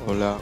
Hola,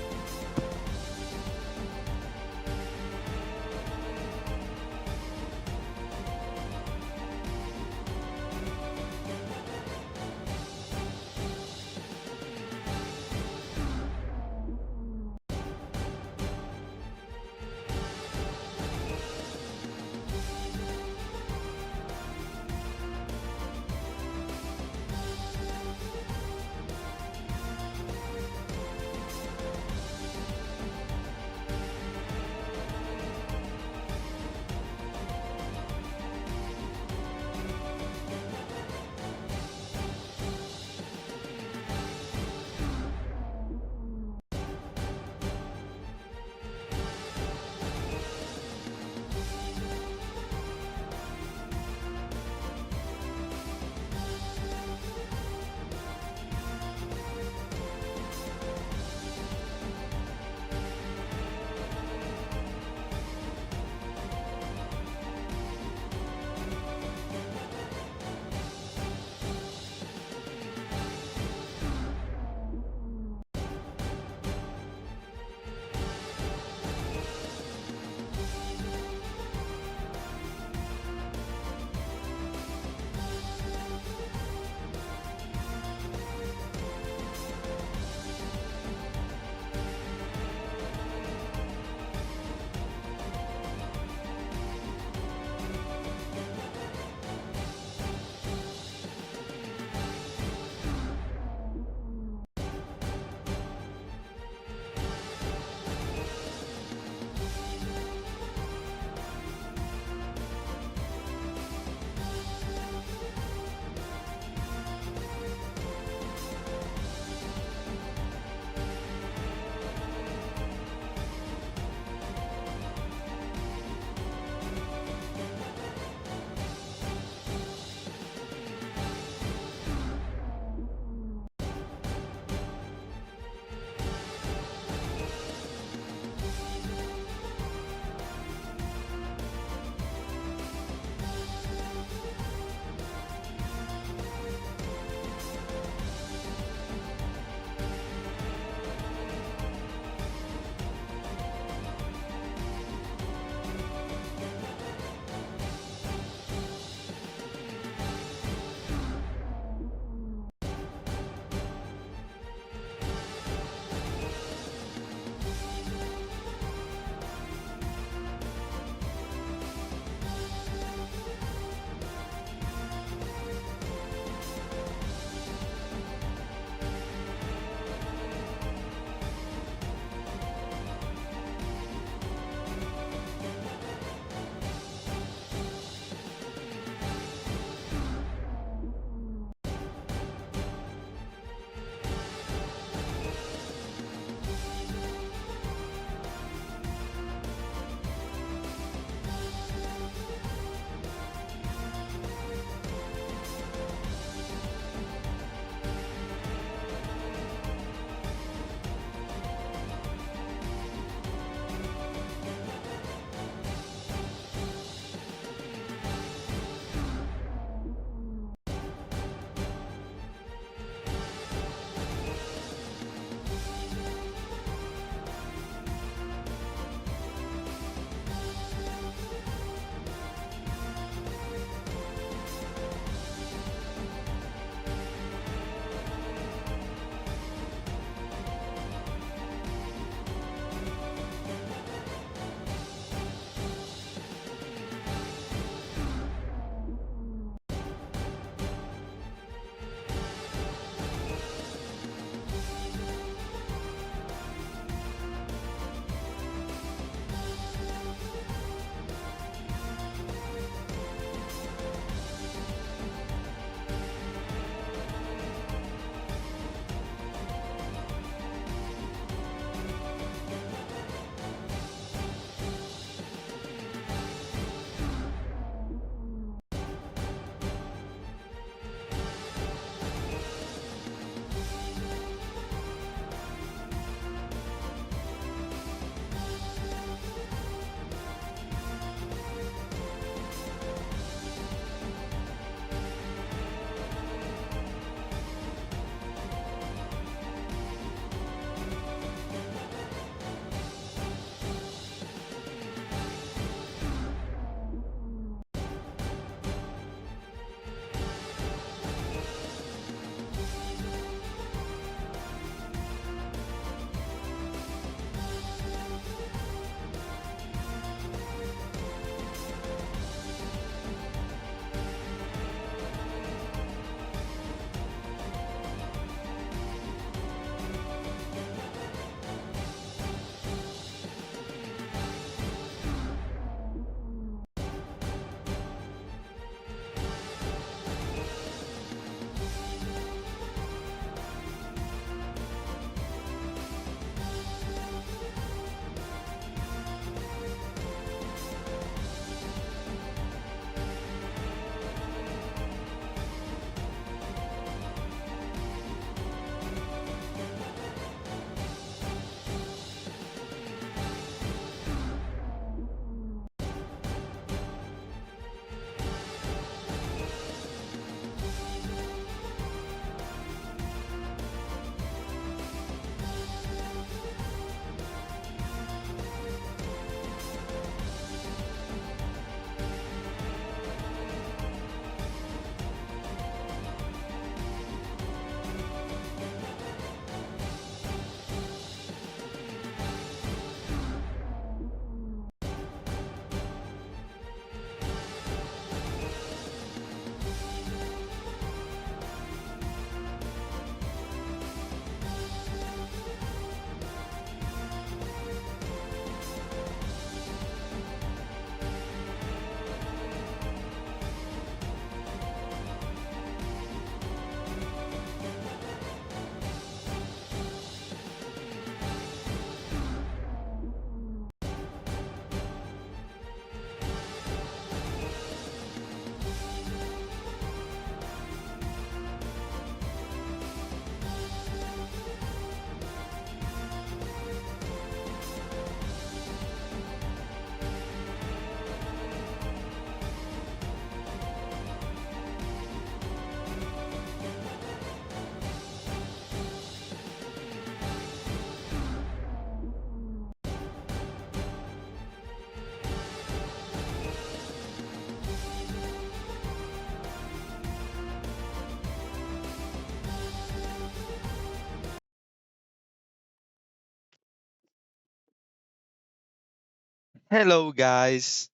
Hello guys,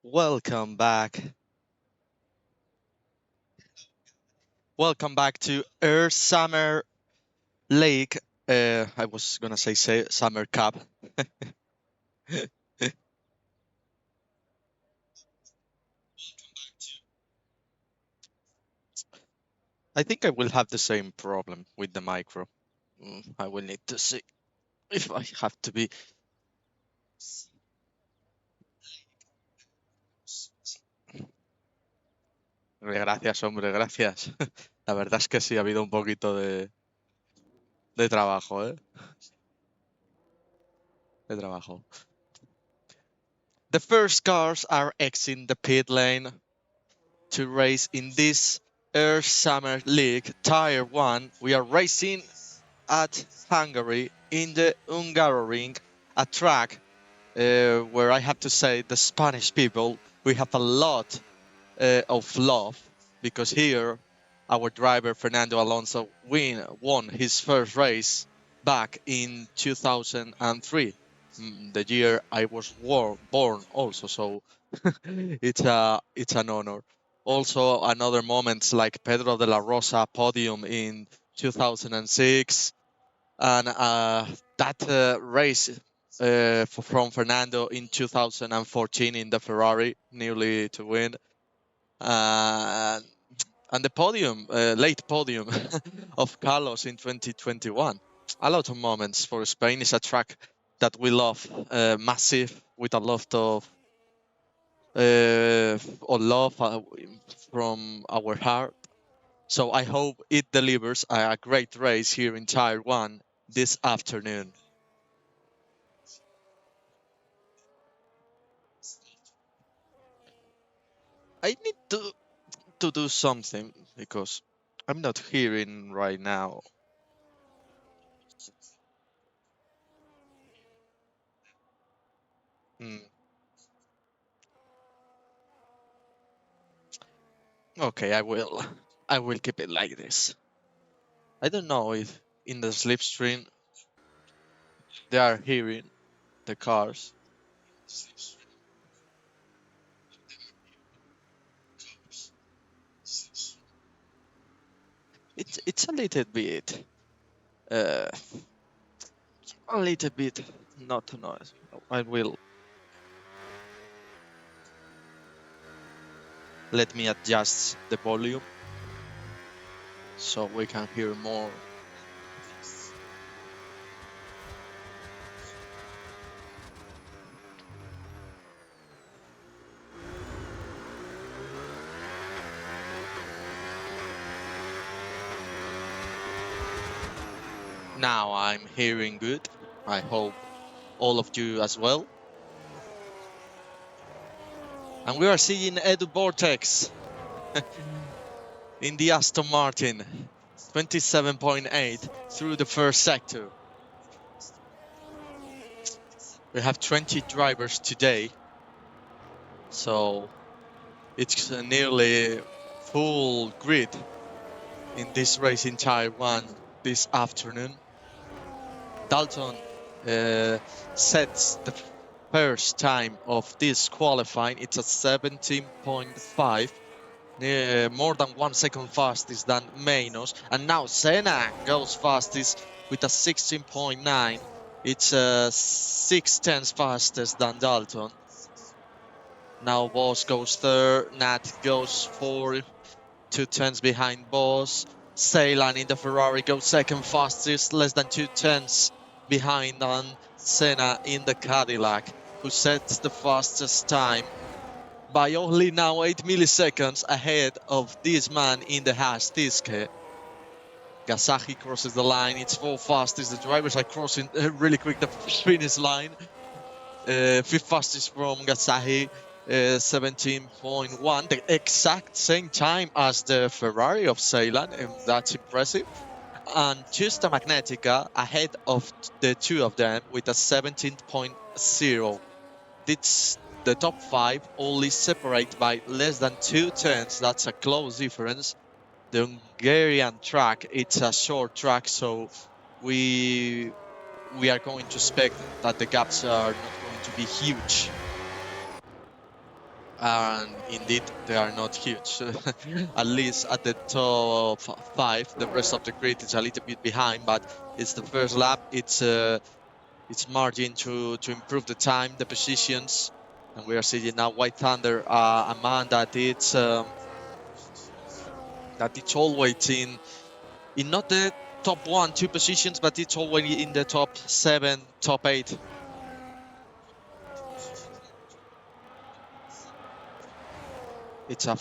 welcome back. Welcome back to ERS Summer League. I was gonna say Summer Cup. I think I will have the same problem with the micro. I will need to see if I have to be. Gracias, hombre, gracias. La verdad es que sí, ha habido un poquito de trabajo, ¿eh? De trabajo. The first cars are exiting the pit lane to race in this ERS Summer League Tier 1. We are racing at Hungary in the Hungaroring, a track where I have to say the Spanish people, we have a lot of love, because here our driver Fernando Alonso won his first race back in 2003, the year I was born also, so it's an honor. Also another moments like Pedro de la Rosa podium in 2006, and that race from Fernando in 2014 in the Ferrari, nearly to win, uh, and the podium, late podium of Carlos in 2021. A lot of moments for Spain. Is a track that we love, massive, with a lot of love from our heart. So I hope it delivers a great race here in Tier 1 this afternoon. I need to do something because I'm not hearing right now. Hmm. Okay, I will. I will keep it like this. I don't know if in the slipstream they are hearing the cars. It's uh, a little bit not noise. I will let me adjust the volume so we can hear more. Now I'm hearing good. I hope all of you as well. And we are seeing Edu Vortex in the Aston Martin, 27.8 through the first sector. We have 20 drivers today, so it's nearly full grid in this race in Tier 1 this afternoon. Dalton sets the first time of this qualifying. It's a 17.5. More than 1 second fastest than Manos, and now Senna goes fastest with a 16.9. It's 6 tenths fastest than Dalton. Now Boss goes third, Nat goes fourth, 2 tenths behind Boss. Ceylan in the Ferrari goes second fastest, less than 2 tenths behind on Senna in the Cadillac, who sets the fastest time by only now 8 milliseconds ahead of this man in the Haas Tiske. Gasaki crosses the line, it's 4 fastest, the drivers are crossing really quick the finish line. 5th fastest from Gasaki, 17.1, the exact same time as the Ferrari of Ceylan, and that's impressive. And Justa Magnetica ahead of the two of them with a 17.0. It's the top 5 only separate by less than 2 tenths. That's a close difference. The Hungarian track, it's a short track, so we we are going to expect that the gaps are not going to be huge. And indeed, they are not huge. At least at the top 5, the rest of the grid is a little bit behind, but it's the first lap. It's margin to improve the time, the positions, and we are seeing now White Thunder, a man that it's always in not the top 1-2 positions, but it's already in the top 7, top 8. It's a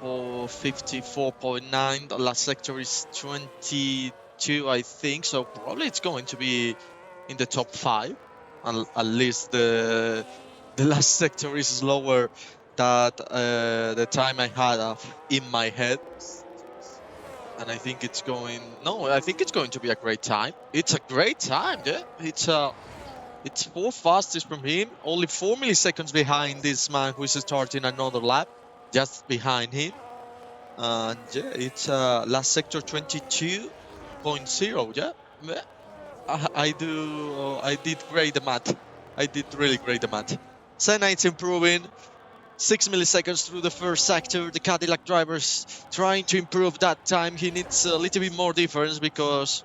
454.9. The last sector is 22, I think. So probably it's going to be in the top 5. At least the last sector is slower than the time I had in my head. And I think it's going. No, I think it's going to be a great time. It's a great time, yeah. It's 4 fastest from him, only 4 milliseconds behind this man who is starting another lap, just behind him. And yeah, it's last sector 22.0. Yeah, I did great the math. I did really great the math. Senna it's improving. 6 milliseconds through the first sector. The Cadillac driver's trying to improve that time. He needs a little bit more difference because,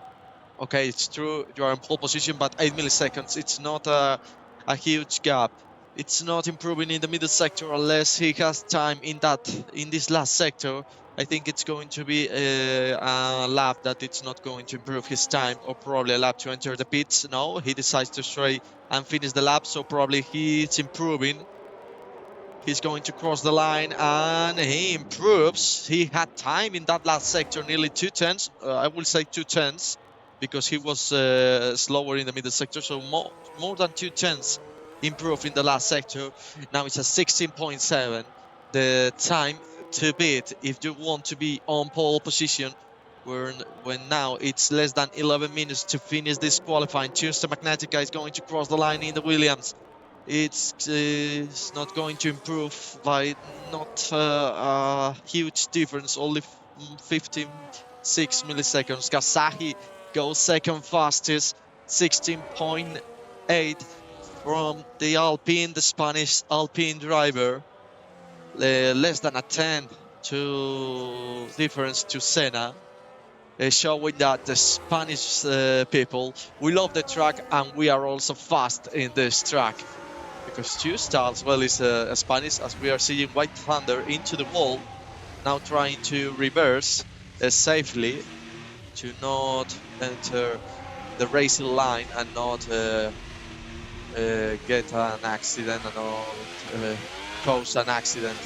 okay, it's true, you are in pole position, but 8 milliseconds, it's not a huge gap. It's not improving in the middle sector unless he has time in this last sector. I think it's going to be a lap that it's not going to improve his time, or probably a lap to enter the pits. No, he decides to stray and finish the lap, so probably he's improving. He's going to cross the line and he improves. He had time in that last sector, nearly 2 tenths. I will say 2 tenths because he was slower in the middle sector. So more than 2 tenths improved in the last sector. Now it's a 16.7. The time to beat if you want to be on pole position. When now it's less than 11 minutes to finish this qualifying. Tuesday Magnetica is going to cross the line in the Williams. It's not going to improve by not a huge difference, only 56 milliseconds. Kasahi goes second fastest, 16.8 from the Alpine, the Spanish Alpine driver. Less than a 10 difference to Senna. Showing that the Spanish people, we love the track and we are also fast in this track. Because Tuesday as well is Spanish, as we are seeing White Thunder into the wall, now trying to reverse safely to not enter the racing line and not get an accident and not cause an accident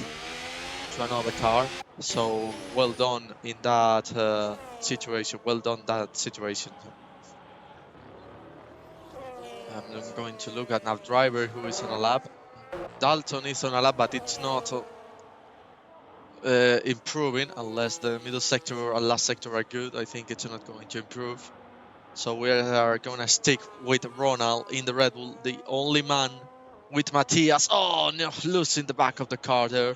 to another car. So well done in that situation. Well done that situation. I'm going to look at now driver who is on a lap. Dalton is on a lap, but it's not improving unless the middle sector and last sector are good. I think it's not going to improve. So we are going to stick with Ronald in the Red Bull, the only man with Matthias. Oh, no, losing the back of the car there.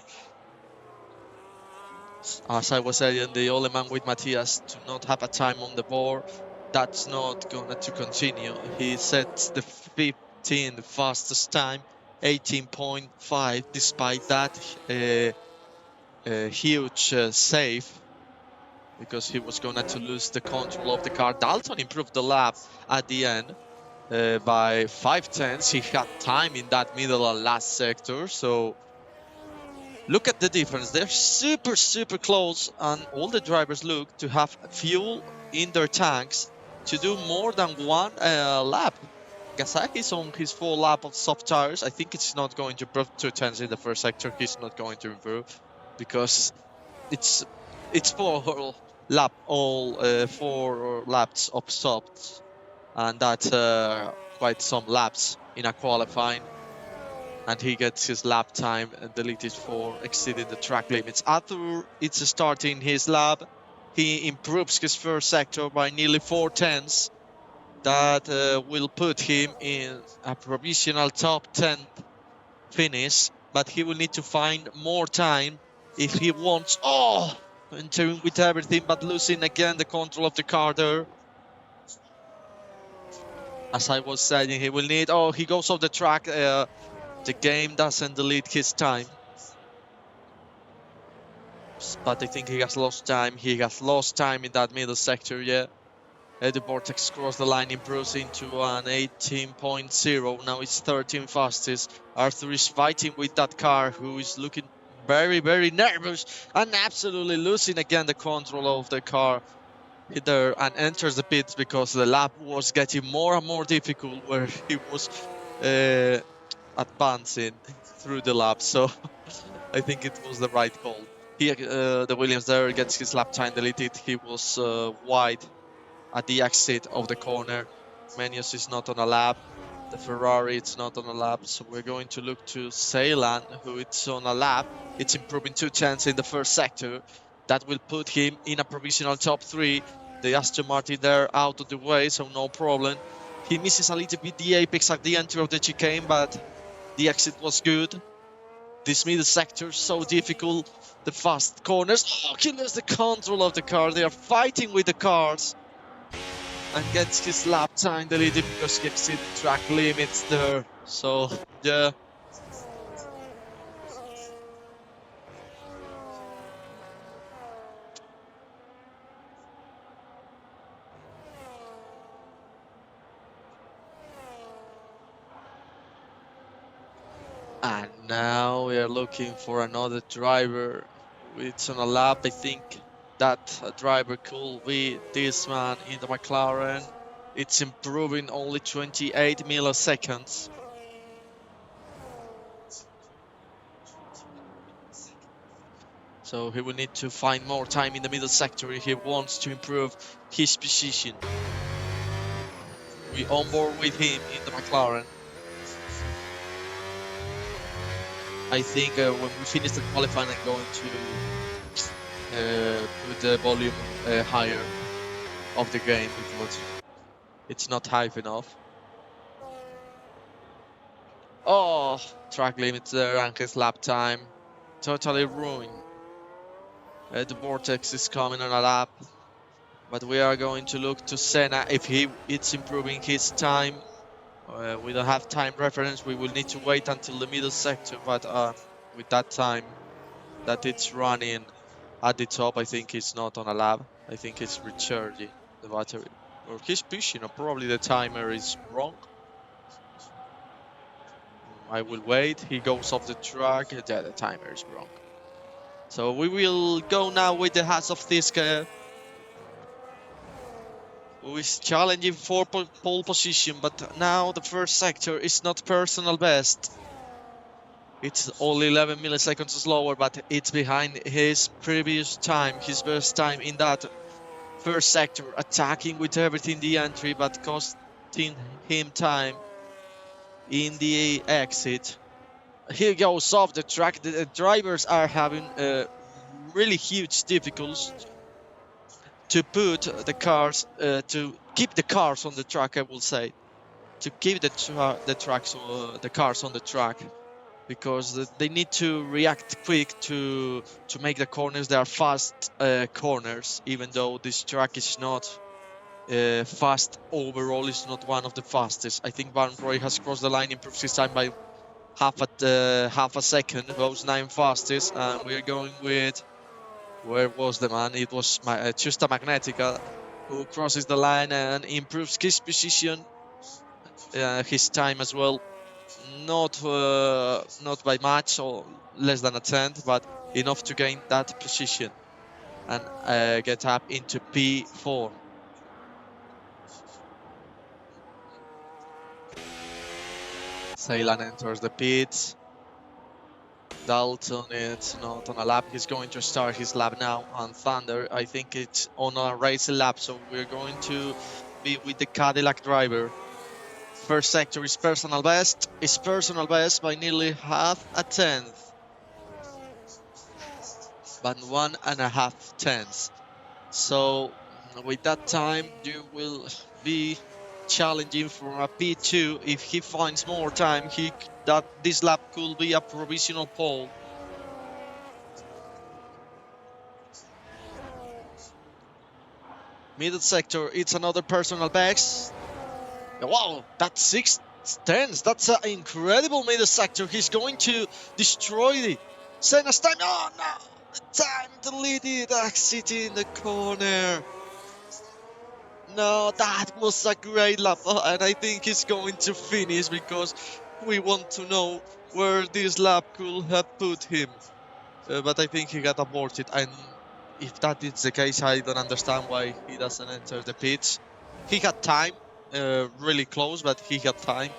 As I was saying, the only man with Matthias to not have a time on the board. That's not going to continue. He sets the 15th fastest time, 18.5, despite that huge save, because he was going to lose the control of the car. Dalton improved the lap at the end by 5 tenths. He had time in that middle and last sector, so look at the difference. They're super, super close, and all the drivers look to have fuel in their tanks to do more than one lap. Gasaki's on his 4 lap of soft tires. I think it's not going to improve 2 tenths in the first sector. He's not going to improve because it's 4 laps of softs, and that's quite some laps in a qualifying. And he gets his lap time deleted for exceeding the track limits. Arthur, it's starting his lap. He improves his first sector by nearly 4 tenths. That will put him in a provisional top 10 finish, but he will need to find more time if he wants. Oh, entering with everything, but losing again the control of the car there. as I was saying, he will need... Oh, he goes off the track. The game doesn't delete his time. But I think he has lost time. He has lost time in that middle sector, yeah. The Vortex crossed the line, improves into an 18.0. Now it's 13 fastest. Arthur is fighting with that car, who is looking very, very nervous and absolutely losing again the control of the car there, and enters the pits because the lap was getting more and more difficult where he was advancing through the lap. So I think it was the right call. The Williams there gets his lap time deleted. He was wide at the exit of the corner. Jmnez is not on a lap. The Ferrari it's not on a lap, so we're going to look to Ceylan, who it's on a lap. It's improving 2 tenths in the first sector. That will put him in a provisional top 3. The Aston Martin there out of the way, so no problem. He misses a little bit the apex at the entry of the chicane, but the exit was good. This middle sector so difficult. The fast corners. Oh, he loses the control of the car. They are fighting with the cars. And gets his lap time deleted because he exceeded track limits there. So, yeah. And now we are looking for another driver. It's on a lap. I think that driver could be this man in the McLaren. It's improving only 28 milliseconds. So he will need to find more time in the middle sector if he wants to improve his position. We on board with him in the McLaren. I think when we finish the qualifying, I'm going to put the volume higher of the game because it's not high enough. Oh, track limits there and his lap time totally ruined. The Vortex is coming on a lap, but we are going to look to Senna if it's improving his time. We don't have time reference. We will need to wait until the middle sector, but with that time that it's running at the top, I think it's not on a lap. I think it's recharging the battery. Or he's pushing, or probably the timer is wrong. I will wait. He goes off the track. Yeah, the timer is wrong. So we will go now with the Haas of Thiska, who is challenging for pole position, but now the first sector is not personal best. It's only 11 milliseconds slower, but it's behind his previous time, his best time in that first sector, attacking with everything the entry, but costing him time in the exit. He goes off the track. The drivers are having really huge difficulties to put the cars, to keep the cars on the track, I will say. To keep the cars on the track. Because they need to react quick to make the corners. They are fast corners, even though this track is not fast overall. It's not one of the fastest. I think Van Roy has crossed the line, improves his time by half a second, goes 9 fastest, and we're going with, where was the man? It was Chusta Magnetica, who crosses the line and improves his position, his time as well. Not by much, or less than a tenth, but enough to gain that position and get up into P4. Ceylan enters the pits. Dalton is not on a lap. He's going to start his lap now on Thunder. I think it's on a racing lap, so we're going to be with the Cadillac driver. First sector is personal best. It's personal best by nearly half a tenth. But 1.5 tenths. So with that time, you will be challenging for a P2. If he finds more time, this lap could be a provisional pole. Middle sector, it's another personal best. Wow, that's 6 tenths. That's an incredible middle sector. He's going to destroy the Senna's time. Oh no! The time deleted. Exit in the corner. No, that was a great lap, and I think he's going to finish because we want to know where this lap could have put him. But I think he got aborted, and if that is the case, I don't understand why he doesn't enter the pits. He had time, really close, but he had time.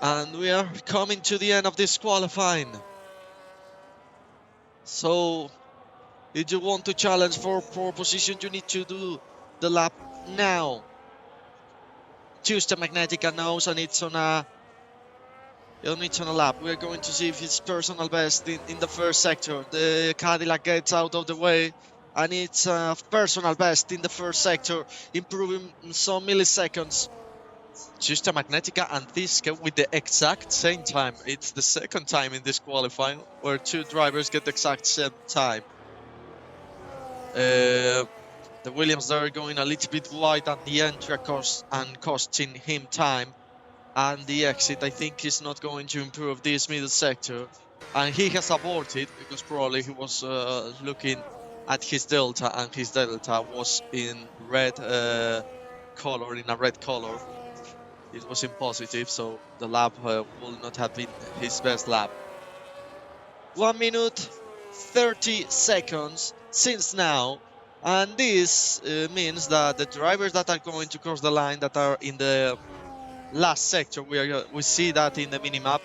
And we are coming to the end of this qualifying. So, if you want to challenge for pole position, you need to do the lap now. Choose the Magnetica nose, and it's on a lap. We're going to see if it's personal best in the first sector. The Cadillac gets out of the way, and it's personal best in the first sector, improving some milliseconds. Just a Magnetica and this go with the exact same time. It's the second time in this qualifying where two drivers get the exact same time. The Williams, they're going a little bit wide at the entry and costing him time. And the exit, I think, is not going to improve this middle sector. And he has aborted because probably he was looking at his delta, and his delta was in red color, in a red color. It was in positive, so the lap will not have been his best lap. 1 minute 30 seconds since now, and this means that the drivers that are going to cross the line, that are in the last sector, we see that in the minimap.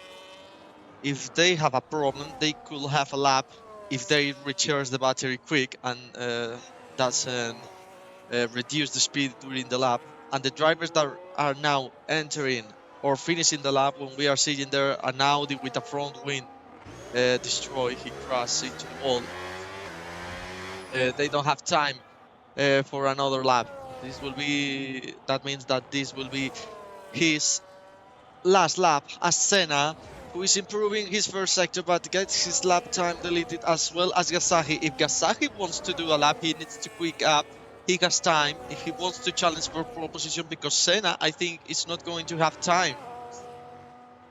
If they have a problem, they could have a lap if they recharge the battery quick and doesn't reduce the speed during the lap. And the drivers that are now entering or finishing the lap, when we are seeing there an Audi with a front wing destroyed, he crashed into the wall. They don't have time for another lap. That means that this will be his last lap as Senna, who is improving his first sector but gets his lap time deleted, as well as Gasaki. If Gasaki wants to do a lap, he needs to quick up. He has time if he wants to challenge for pole position, because Senna, I think, is not going to have time.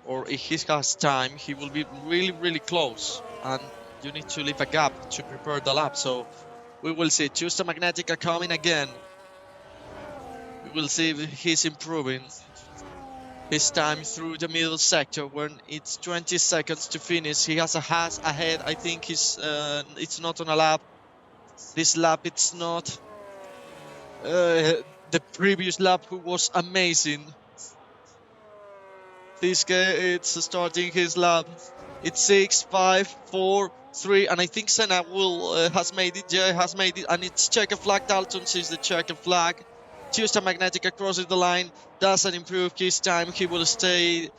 Or if he has time, he will be really, really close. And you need to leave a gap to prepare the lap. So we will see. Tusta Magnetica coming again. We will see if he's improving his time through the middle sector when it's 20 seconds to finish. He has a hash ahead. I think it's not on a lap. This lap, it's not. The previous lap, who was amazing. This guy, it's starting his lap. It's 6, 5, 4, 3, and I think Senna has made it. Yeah, has made it, and it's checker flag. Dalton sees the checker flag. Tusta Magnetica crosses the line, doesn't improve his time. He will stay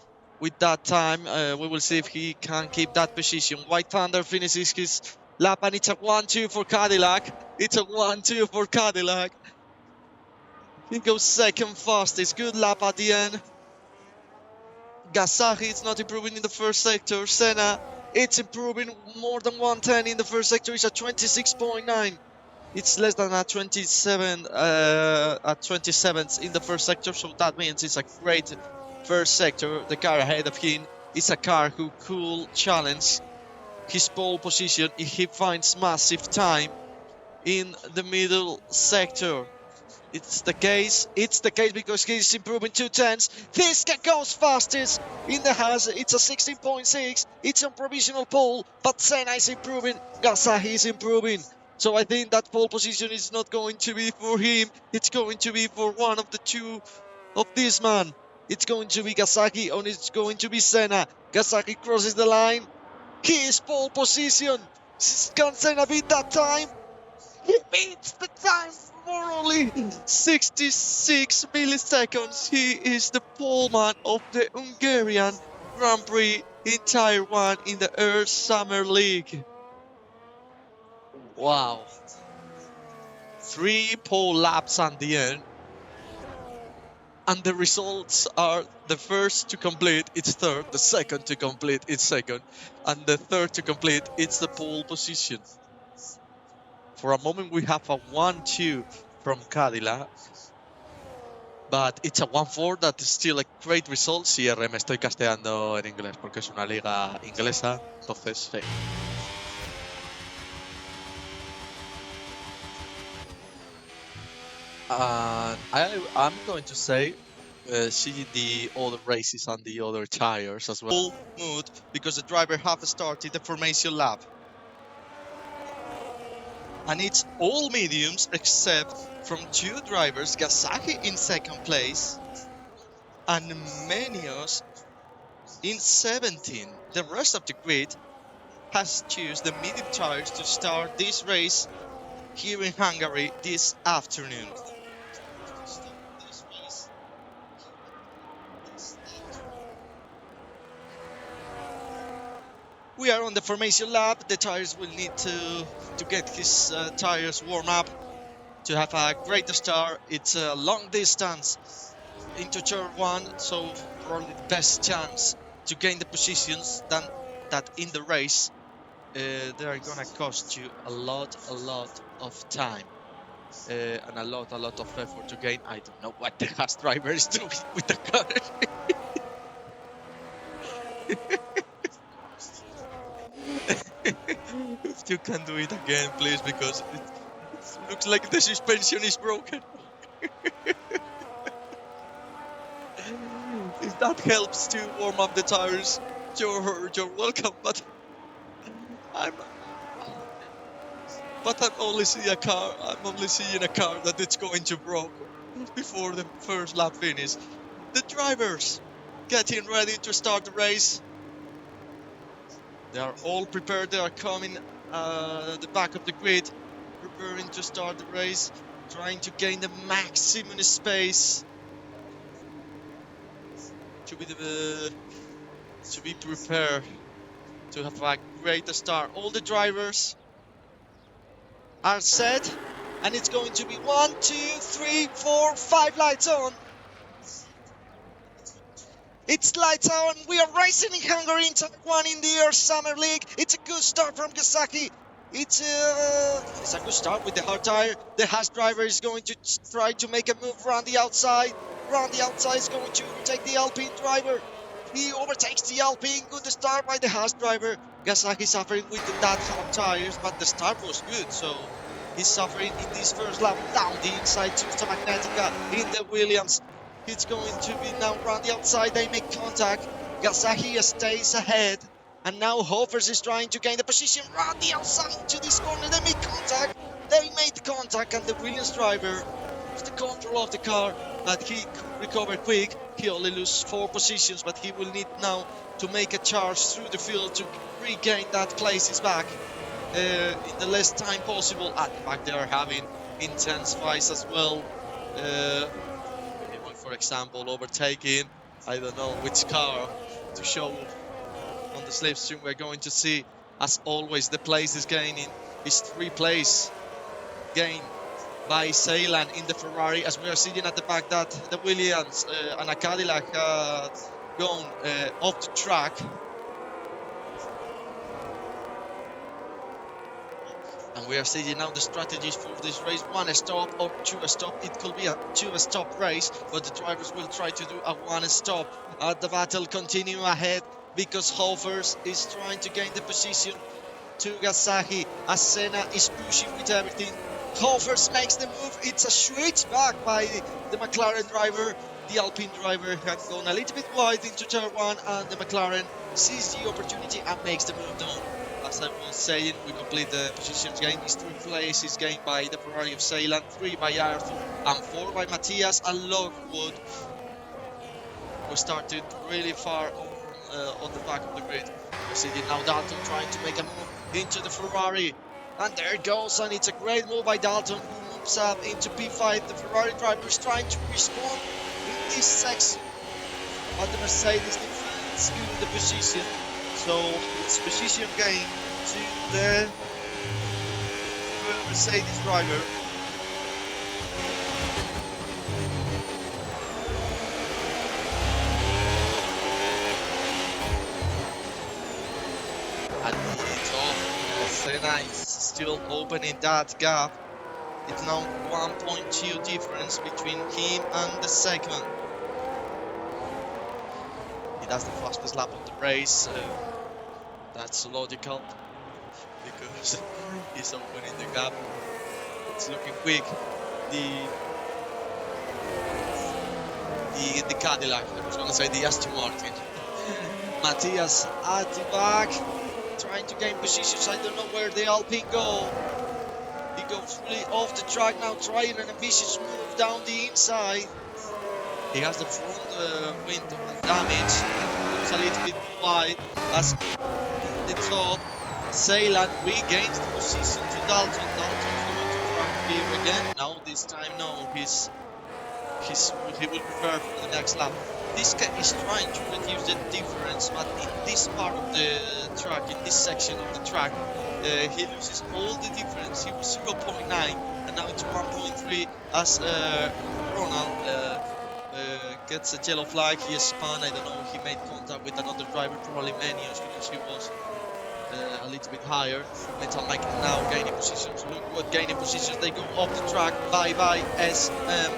with that time. We will see if he can keep that position. White Thunder finishes his lap, and it's a 1-2 for Cadillac. It's a 1-2 for Cadillac. He goes second fastest. Good lap at the end. Gasaki is not improving in the first sector. Senna, it's improving more than 110 in the first sector. It's at 26.9. It's less than at 27 at 27th in the first sector, so that means it's a great first sector. The car ahead of him is a car who could challenge his pole position if he finds massive time in the middle sector. It's the case because he's improving 2 tenths. This guy goes fastest in the house. It's a 16.6. It's on provisional pole, but Senna is improving. Gasaki is improving. So I think that pole position is not going to be for him. It's going to be for one of the two of this man. It's going to be Gasaki, or it's going to be Senna. Gasaki crosses the line. He is pole position. Can Senna beat that time? He beats the time for only 66 milliseconds. He is the poleman of the Hungarian Grand Prix in Tier 1 in the ERS Summer League. Wow. 3 pole laps at the end. And the results are: the first to complete, it's third; the second to complete, it's second; and the third to complete, it's the pole position. For a moment, we have a 1-2 from Cadillac. But it's a 1-4 that is still a great result. Sí, R, me estoy casteando en inglés porque es una liga inglesa, entonces sí. I'm going to say, see the other races on the other tires as well. Full mood because the driver have started the formation lap. And it's all mediums except from 2 drivers, Gasaki in 2nd place and Menios in 17. The rest of the grid has chosen the medium tires to start this race here in Hungary this afternoon. We are on the formation lap. The tires will need to get his tires warm up to have a great start. It's a long distance into turn 1, so probably the best chance to gain the positions than that in the race. They are gonna cost you a lot of time and a lot of effort to gain. I don't know what the Haas driver is doing with the car. If you can do it again, please, because it looks like the suspension is broken. If that helps to warm up the tires, you're welcome. But I'm only seeing a car. I'm only seeing a car that it's going to broke before the first lap finish. The drivers getting ready to start the race. They are all prepared. They are coming the back of the grid, preparing to start the race, trying to gain the maximum space to be prepared to have a great start. All the drivers are set, and it's going to be 1, 2, 3, 4, 5 lights on. It's lights on. We are racing in Hungary in Type 1 in the ERS Summer League. It's a good start from Gasaki. It's a good start with the hard tire. The Haas driver is going to try to make a move around the outside. Around the outside is going to overtake the Alpine driver. He overtakes the Alpine. Good start by the Haas driver. Gasaki suffering with that hard tires, but the start was good. So he's suffering in this first lap down the inside to the Magnetica in the Williams. It's going to be now around the outside. They make contact. Gasaki stays ahead. And now Hofers is trying to gain the position around the outside to this corner. They make contact. They made contact, and the Williams driver lost the control of the car, but he could recover quick. He only loses 4 positions, but he will need now to make a charge through the field to regain that places back in the less time possible. At the back, they are having intense fights as well. For example, overtaking, I don't know which car to show on the slipstream. We're going to see, as always, the place is gaining. Is 3 place gain by Ceylan in the Ferrari, as we are seeing at the back that the Williams and a Cadillac gone off the track. And we are seeing now the strategies for this race. 1 stop or 2 stop. It could be a 2 stop race, but the drivers will try to do a 1 stop. The battle continue ahead because Hofers is trying to gain the position to Gasaki. As Senna is pushing with everything. Hofers makes the move. It's a switch back by the McLaren driver. The Alpine driver had gone a little bit wide into turn 1, and the McLaren sees the opportunity and makes the move down. As I was saying, we complete the positions gain. Is 3 places gained by the Ferrari of Ceylan, 3 by Arthur, and 4 by Matthias and Lockwood. We started really far on the back of the grid. We're seeing now Dalton trying to make a move into the Ferrari. And there it goes, and it's a great move by Dalton, who moves up into P5. The Ferrari driver is trying to respond in this section, but the Mercedes defends the position. So it's position gain to the Mercedes driver. At the top, Senna is still opening that gap It's now 1.2 difference between him and the second. He does the fastest lap of the race. That's logical because he's opening the gap. It's looking quick. The Cadillac, I was gonna say the Aston Martin. Matthias at the back, trying to gain positions. I don't know where the Alpine go. He goes really off the track now, trying an ambitious move down the inside. He has the front wing damage, goes a little bit wide. As the top, Ceylan regains the position to Dalton. Dalton going to try here again. Now this time, no, he will prepare for the next lap. This guy is trying to reduce the difference, but in this part of the track, in this section of the track, he loses all the difference. He was 0.9 and now it's 1.3 as Ronald gets a yellow flag. He is spun. I don't know, he made contact with another driver, probably Manios, because he was a little bit higher. Metal Mike now gaining positions. Look what gaining positions. They go off the track. Bye bye SM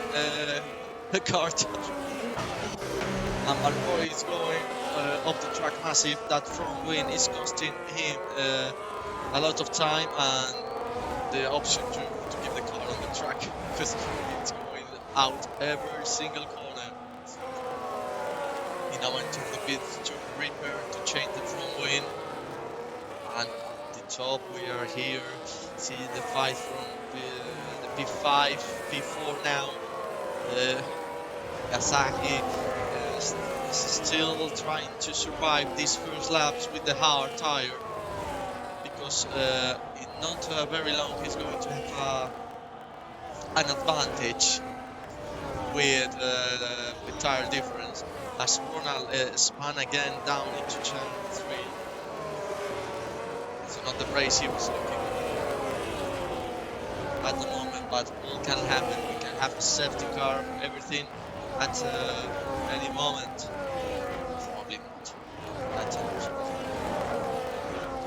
kart. And Marco is going off the track massive. That front wing is costing him a lot of time and the option to keep the car on the track because it's going out every single corner. He now enters the pit to repair, to change the front wing. And at the top we are here, see the fight from the P5, P4 now. Gasaki is still trying to survive these first laps with the hard tire because in not very long he's going to have an advantage with tire difference as Ronald spun again down into turn 3. It's not the race he was looking at the moment, but all can happen. We can have a safety car, everything at any moment. Probably not.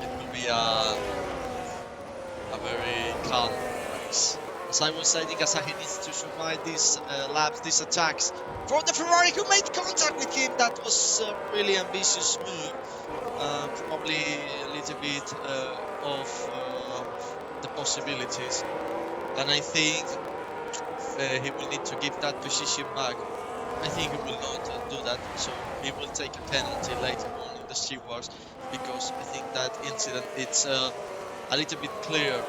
It will be a very calm race. As I was saying, Gasaki needs to survive these laps, these attacks from the Ferrari who made contact with him. That was a really ambitious move. Probably a little bit of the possibilities. And I think he will need to give that position back. I think he will not do that, so he will take a penalty later on in the stewards because I think that incident it's a little bit clear.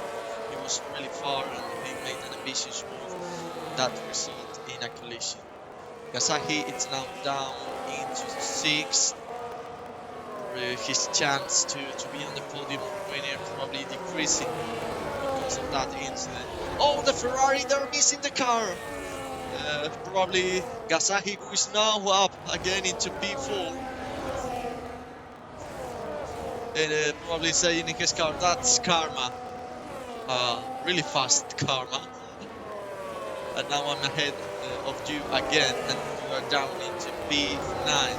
He was really far and he made an ambitious move that resulted in a collision. Gasaki it's now down into 6. His chance to be on the podium winner probably decreasing because of that incident. Oh, the Ferrari, they're missing the car. Probably Gasaki who is now up again into P4. And probably saying in his car, that's karma. Really fast karma. And now I'm ahead of you again and you are down into P9.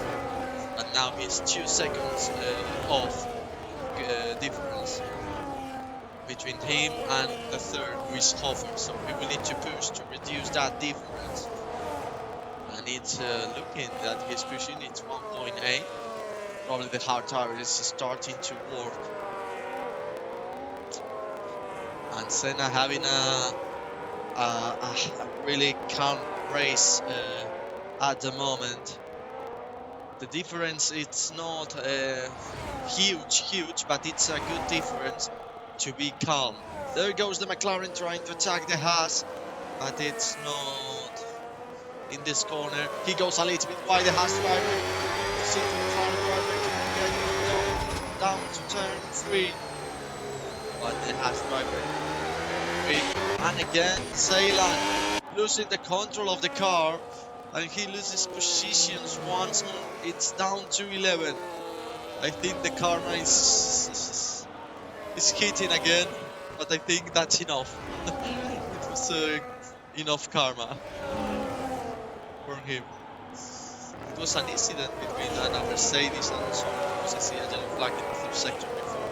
And now he's 2 seconds off difference between him and the third, who is Hofer. So we will need to push to reduce that difference. And it's looking that he's pushing, it's 1.8. Probably the hard tire is starting to work. And Senna having a really calm race at the moment. The difference, it's not huge, but it's a good difference to be calm. There goes the McLaren trying to attack the Haas, but it's not in this corner. He goes a little bit wide, the Haas driver. Down to turn 3. But the Haas driver. And again, Ceylan losing the control of the car. And he loses positions once more. It's down to 11. I think the karma is hitting again, but I think that's enough. It was enough karma for him. It was an incident between a Mercedes and someone because I see a yellow flag in the third sector before.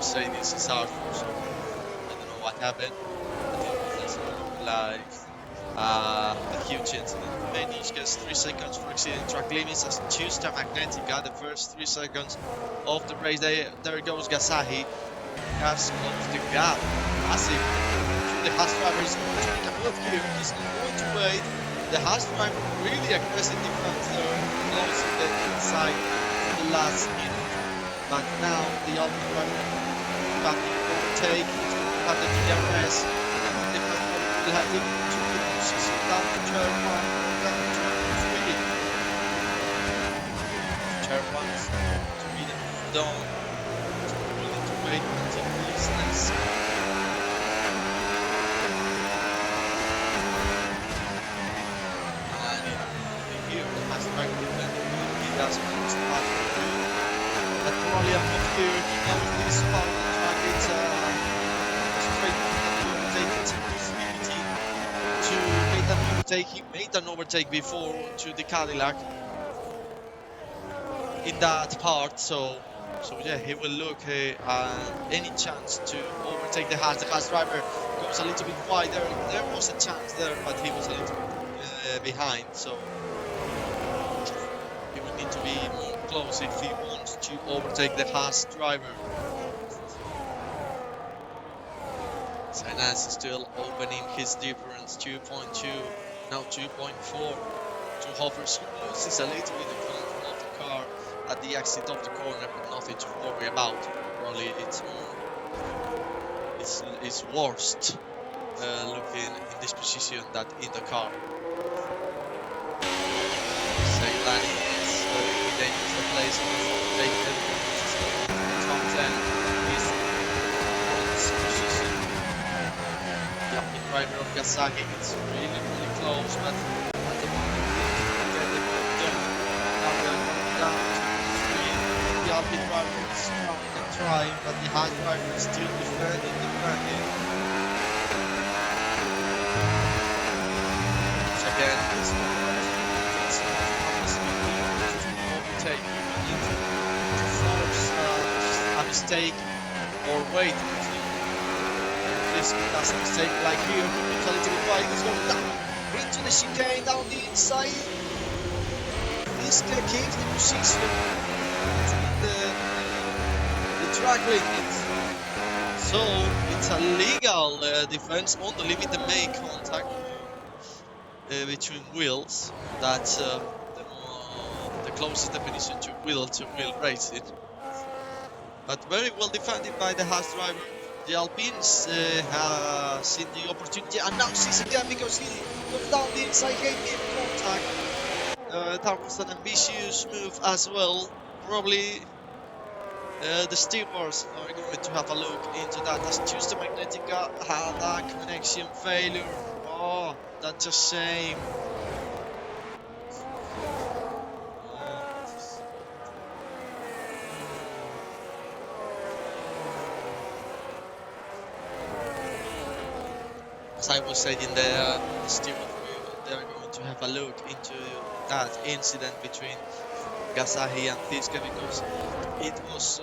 So the Mercedes is out, so I don't know what happened. like a huge incident. Managed gets 3 seconds for exceeding track limits as Tuesday Magnetica, the first 3 seconds of the race. There goes Gasahi. Has closed the gap. Massive. The Haas driver is going to make a move here. He's not going to wait. The Haas driver really aggressive defense there, closing the inside for the last minute. But now the Alpine driver got the overtake. He's going to have the ERS. And the Haas driver will have it to the position down to turn 1, down to turn 3. Turn 1 is to be the move down. So we're willing to wait until this next. That's what it's about to do. But probably I'm not here. He knows this part of the track. It's straight overtake. It's a possibility to make an overtake. He made an overtake before to the Cadillac in that part. So yeah, he will look any chance to overtake the Haas. The Haas driver goes a little bit wide. There was a chance there, but he was a little bit behind. So to be more close if he wants to overtake the Haas driver. Jmnez is still opening his difference, 2.2, now 2.4. To Hoffers, who loses a little bit of control of the car at the exit of the corner, but nothing to worry about. Probably it's worst looking in this position than in the car. Dangerous the place on the overtake. Top 10 is position. The Alpine driver of Gasaki. It's really close, but at the moment we get the goal done. Now we are going down to 3. The Alpine driver is trying and trying, but the Haas driver is still defending. Which again is a mistake or wait if this does a mistake like here. It's a little bit wide. He's going down into the chicane down the inside. This guy keeps the position in the track limit, so it's a legal defense on the limit. The main contact between wheels. That's the closest definition to wheel racing. But very well defended by the Haas driver. The Alpines have seen the opportunity and now sees again because he goes down the inside, gave him contact. That was an ambitious move as well. Probably the stewards are going to have a look into that as Tuesday Magnetica had a connection failure. Oh, that's a shame. As I was saying, the steward, they are going to have a look into that incident between Gasahi and Tiska because it was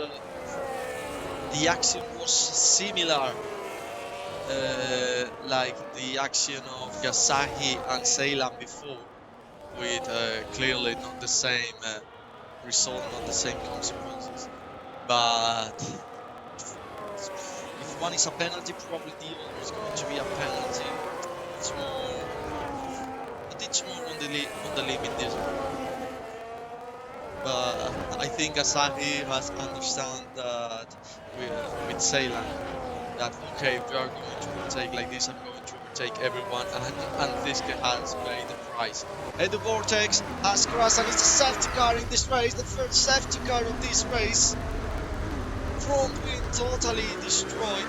the action was similar, like the action of Gasahi and Ceylan before, with clearly not the same result, not the same consequences. But if one is a penalty, probably the other is going to be a penalty. It's more, but it's more on the limit this one. But I think Asahi has understand that with Ceylan that okay, if we are going to overtake like this, I'm going to overtake everyone, and this has paid the price. And the Vortex has crashed, and it's the safety car in this race, the first safety car of this race. Front wing totally destroyed,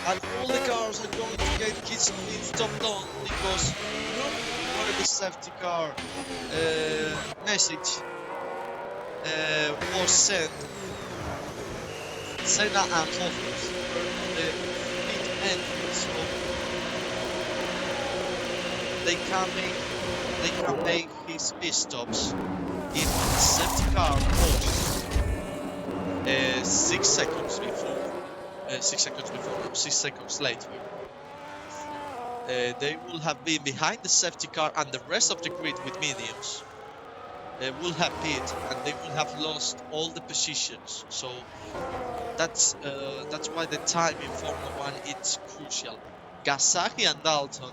and all the cars are going to get its top down because look where the safety car message was sent. Senna and Hoffers were on the pit entrance, so they can make his pit stops if the safety car was 6 seconds before, 6 seconds later. they will have been behind the safety car and the rest of the grid with mediums. Will have pit and they will have lost all the positions. So that's why the time in Formula One it's crucial. Gasaki and Dalton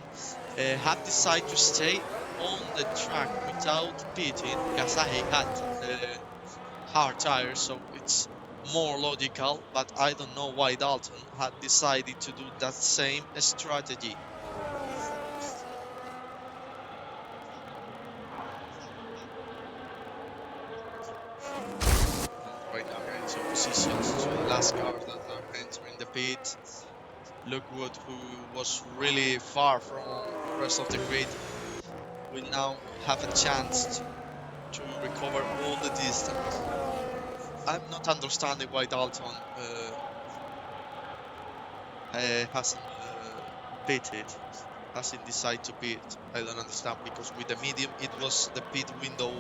have decided to stay on the track without pitting. Gasaki had hard tires, so it's more logical. But I don't know why Dalton had decided to do that same strategy. Right now, getting some positions to the last cars that are entering the pit. Lookwood, who was really far from the rest of the grid, will now have a chance to recover all the distance. I'm not understanding why Dalton hasn't pitted, hasn't decided to pit. I don't understand because with the medium it was the pit window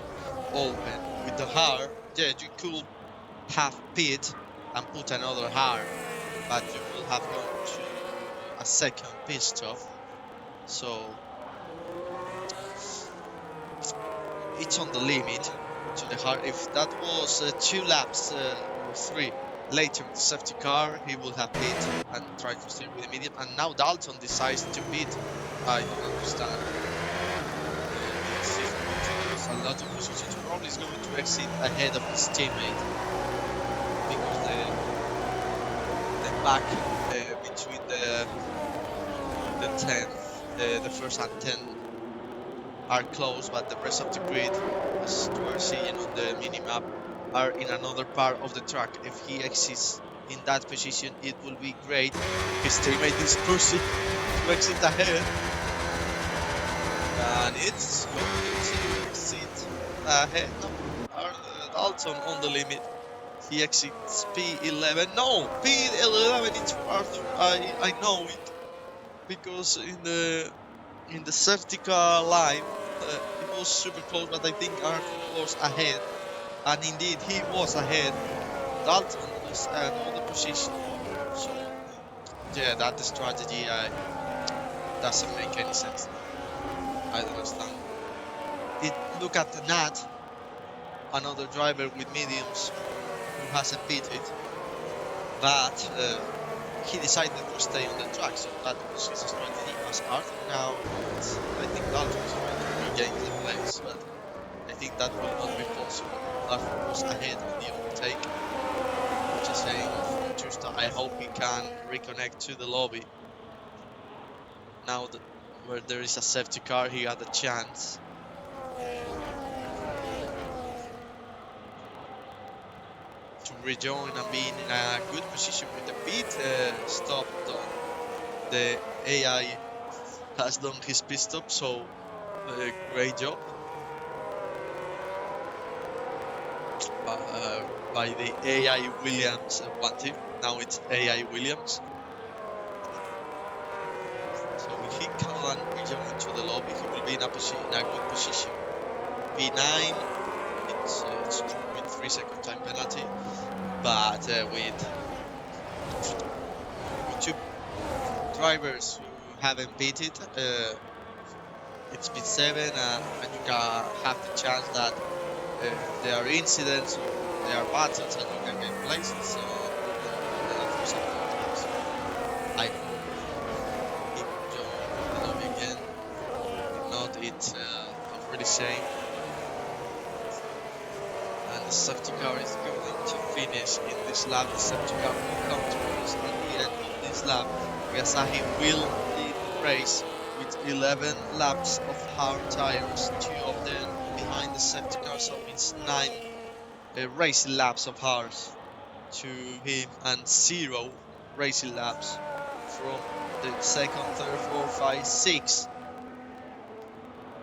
open. With the hard, yeah, you could have pit and put another hard, but you will have gone to a second pit stop. So it's on the limit to the hard. If that was 2 laps or 3 later with the safety car, he will have pit and try to steer with the medium. And now Dalton decides to pit. I don't understand. He's going to lose a lot of positions. Probably is going to exit ahead of his teammate because the back between the 10, the first and 10 are close, but the rest of the grid, as you are seeing on the minimap, are in another part of the track. If he exits in that position, it will be great. His teammate is pushing to exit ahead, and it's going to exit ahead. Dalton on the limit. He exits P11. No, P11. It's Arthur. I know it because in the safety car line, it was super close, but I think Arthur was ahead, and indeed he was ahead. Dalton was another position, so yeah, that strategy doesn't make any sense. I don't understand. Look at Nat, another driver with mediums who hasn't pitted, but he decided to stay on the track, so that was his strategy. As Arthur now, I think Dalton is trying to regain the place, but I think that will not be possible. Arthur was ahead on the overtake, which is saying from Tusta, I hope he can reconnect to the lobby. Now that where there is a safety car, he had a chance. To rejoin and be in a good position with the pit stop done. The AI has done his pit stop, so great job by the AI Williams one team. Now it's AI Williams. So if he can rejoin to the lobby, he will be in a good position. P9, it's true with 3-second time penalty, but with 2 drivers who haven't pitted, it's P7, and you can have the chance that there are incidents or there are battles and you can get places for some times. I hope he will join the lobby again. If not, it's a really shame. And the safety car is going to finish in this lap. The safety car will come to us at the end of this lap. Gasaki will lead the race with 11 laps of hard tires, 2 of them behind the safety car, so it's 9 racing laps of hards to him and 0 racing laps from the second, third, fourth, 5, 6.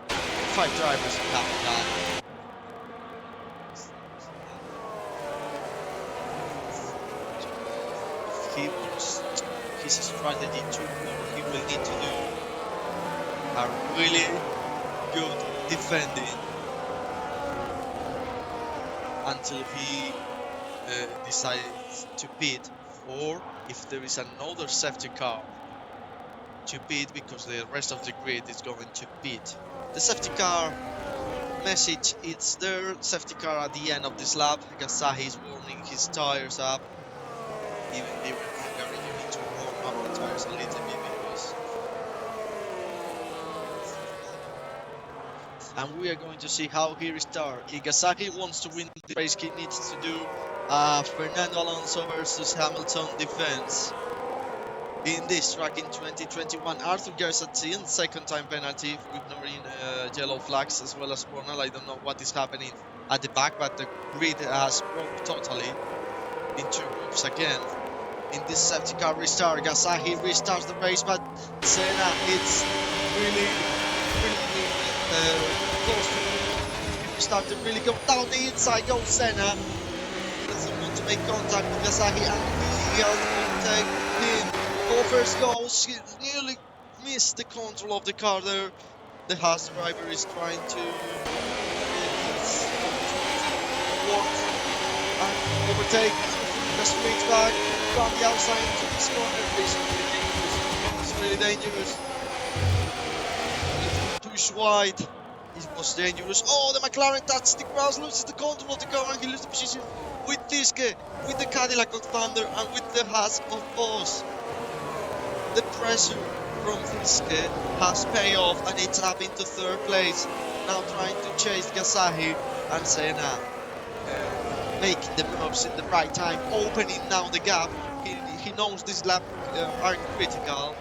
5 drivers in half he wants his strategy to what he will need to do are really good defending until he decides to pit, or if there is another safety car to pit because the rest of the grid is going to pit. The safety car message is there. Safety car at the end of this lap. Gasahi is warming his tires up. Even here in Hungary, you need to warm up the tires a little bit because. And we are going to see how he restarts. If Gasaki wants to win the race, he needs to do Fernando Alonso versus Hamilton defense. In this track in 2021, Arthur Gersatsin, second time penalty for ignoring yellow flags as well as Cornell. I don't know what is happening at the back, but the grid has broke totally in two groups again. In this safety car restart, Gasahi restarts the race, but Senna, it's really close to restart to really go down the inside. Goes Senna. Doesn't want to make contact with Gasahi, and he has to take him. First goes, he nearly missed the control of the car there. The Haas driver is trying to work and overtake the straight back from the outside into this corner. It's really dangerous. Push wide. It was dangerous. Oh, the McLaren touches the grass, loses the control of the car, and he loses the position with Tiske, with the Cadillac of Thunder, and with the Haas of Boss. The pressure from Tiske has paid off, and it's up into third place. Now trying to chase Gasahi and Senna. Making the moves in the right time, opening now the gap. He knows these laps are critical.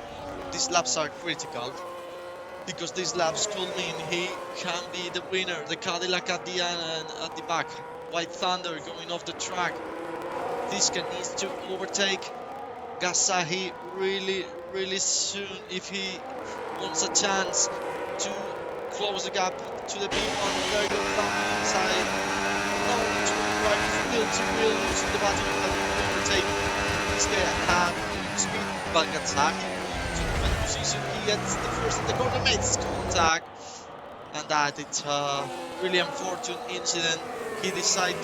These laps are critical because these laps could mean he can be the winner. The Cadillac at the end, at the back. White Thunder going off the track. Tiske needs to overtake Gasahi really soon if he wants a chance to close the gap to the P1. There goes Thunder inside. No, right still to real losing the battle and overtake Tiske at speed, but Gasahi to the right position. He gets the first in the corner, makes contact, and that it's a really unfortunate incident. He decided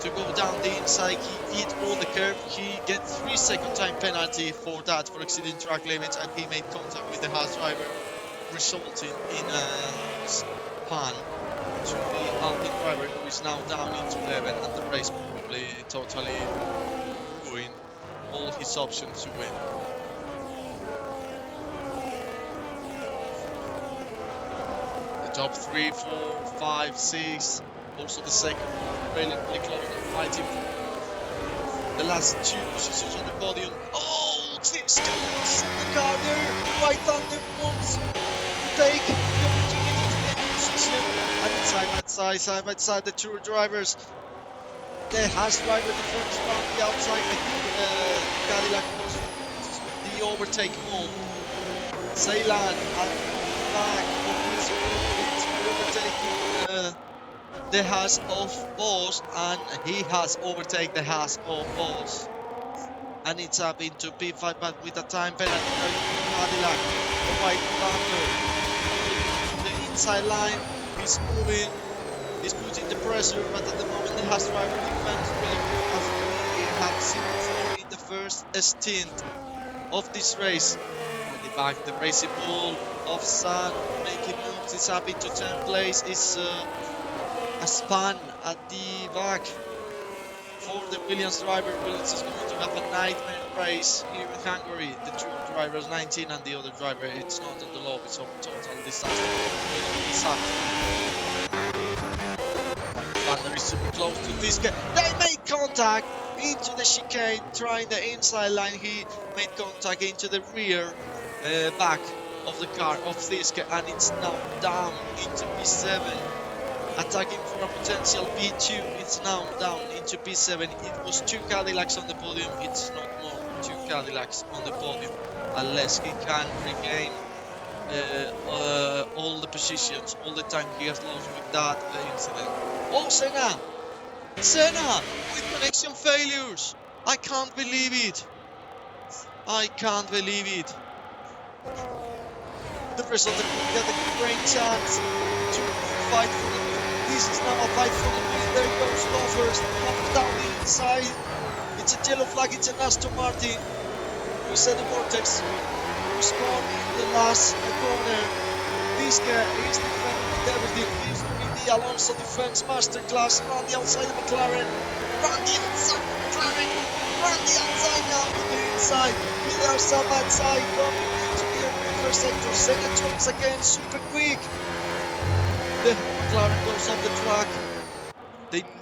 to go down the inside. He hit all the curve. He gets 3 second time penalty for that, for exceeding track limits, and he made contact with the Haas driver, resulting in a span to the Alpine driver, who is now down into 11, and the race probably totally ruined all his options to win. The top 3, 4, 5, 6, also the second one, really close and fighting for the last 2 positions on the podium. Oh, this goes the car there. White Thunder wants to take the opportunity to get in position. And side by side, the two drivers. The Haas driver, the first one, the outside, the Cadillac was the overtake home. Ceylan at the back of his overtaking the Haas of Boss, and he has overtaken the Haas of Boss. And it's up into P5, but with a time penalty. Cadillac, the White Thunder, the inside line, he's moving, he's putting the pressure, but at the moment the Haas driver defends really good as we have seen in the first stint of this race. At the back, the Racing Bull of Sun making moves, it's up into 10th place. It's a span at the back for the Williams driver. Williams is going to have a nightmare race here in Hungary. The two drivers 19 and the other driver, it's not on the low, it's a total disaster. Thunder is super close to this guy. They make contact into the chicane, trying the inside line. He made contact into the rear back of the car of Thiske, and it's now down into P7. Attacking for a potential P2, it's now down into P7. It was 2 Cadillacs on the podium, it's not more 2 Cadillacs on the podium, unless he can regain all the positions, all the time he has lost with that incident. Oh, Senna with connection failures. I can't believe it. The rest of the group got a great chance to fight for the. This is now a fight for the win. There goes Lovers down the inside. It's a yellow flag, it's an Aston Martin. We said the vortex. respond in the last corner. This guy is defending with everything. He's doing the Alonso defense masterclass. Run the outside of McLaren. Run the outside of McLaren. Run the outside now to the inside. With our side side coming into the first sector. Second turns again, super quick. The McLaren goes off the track.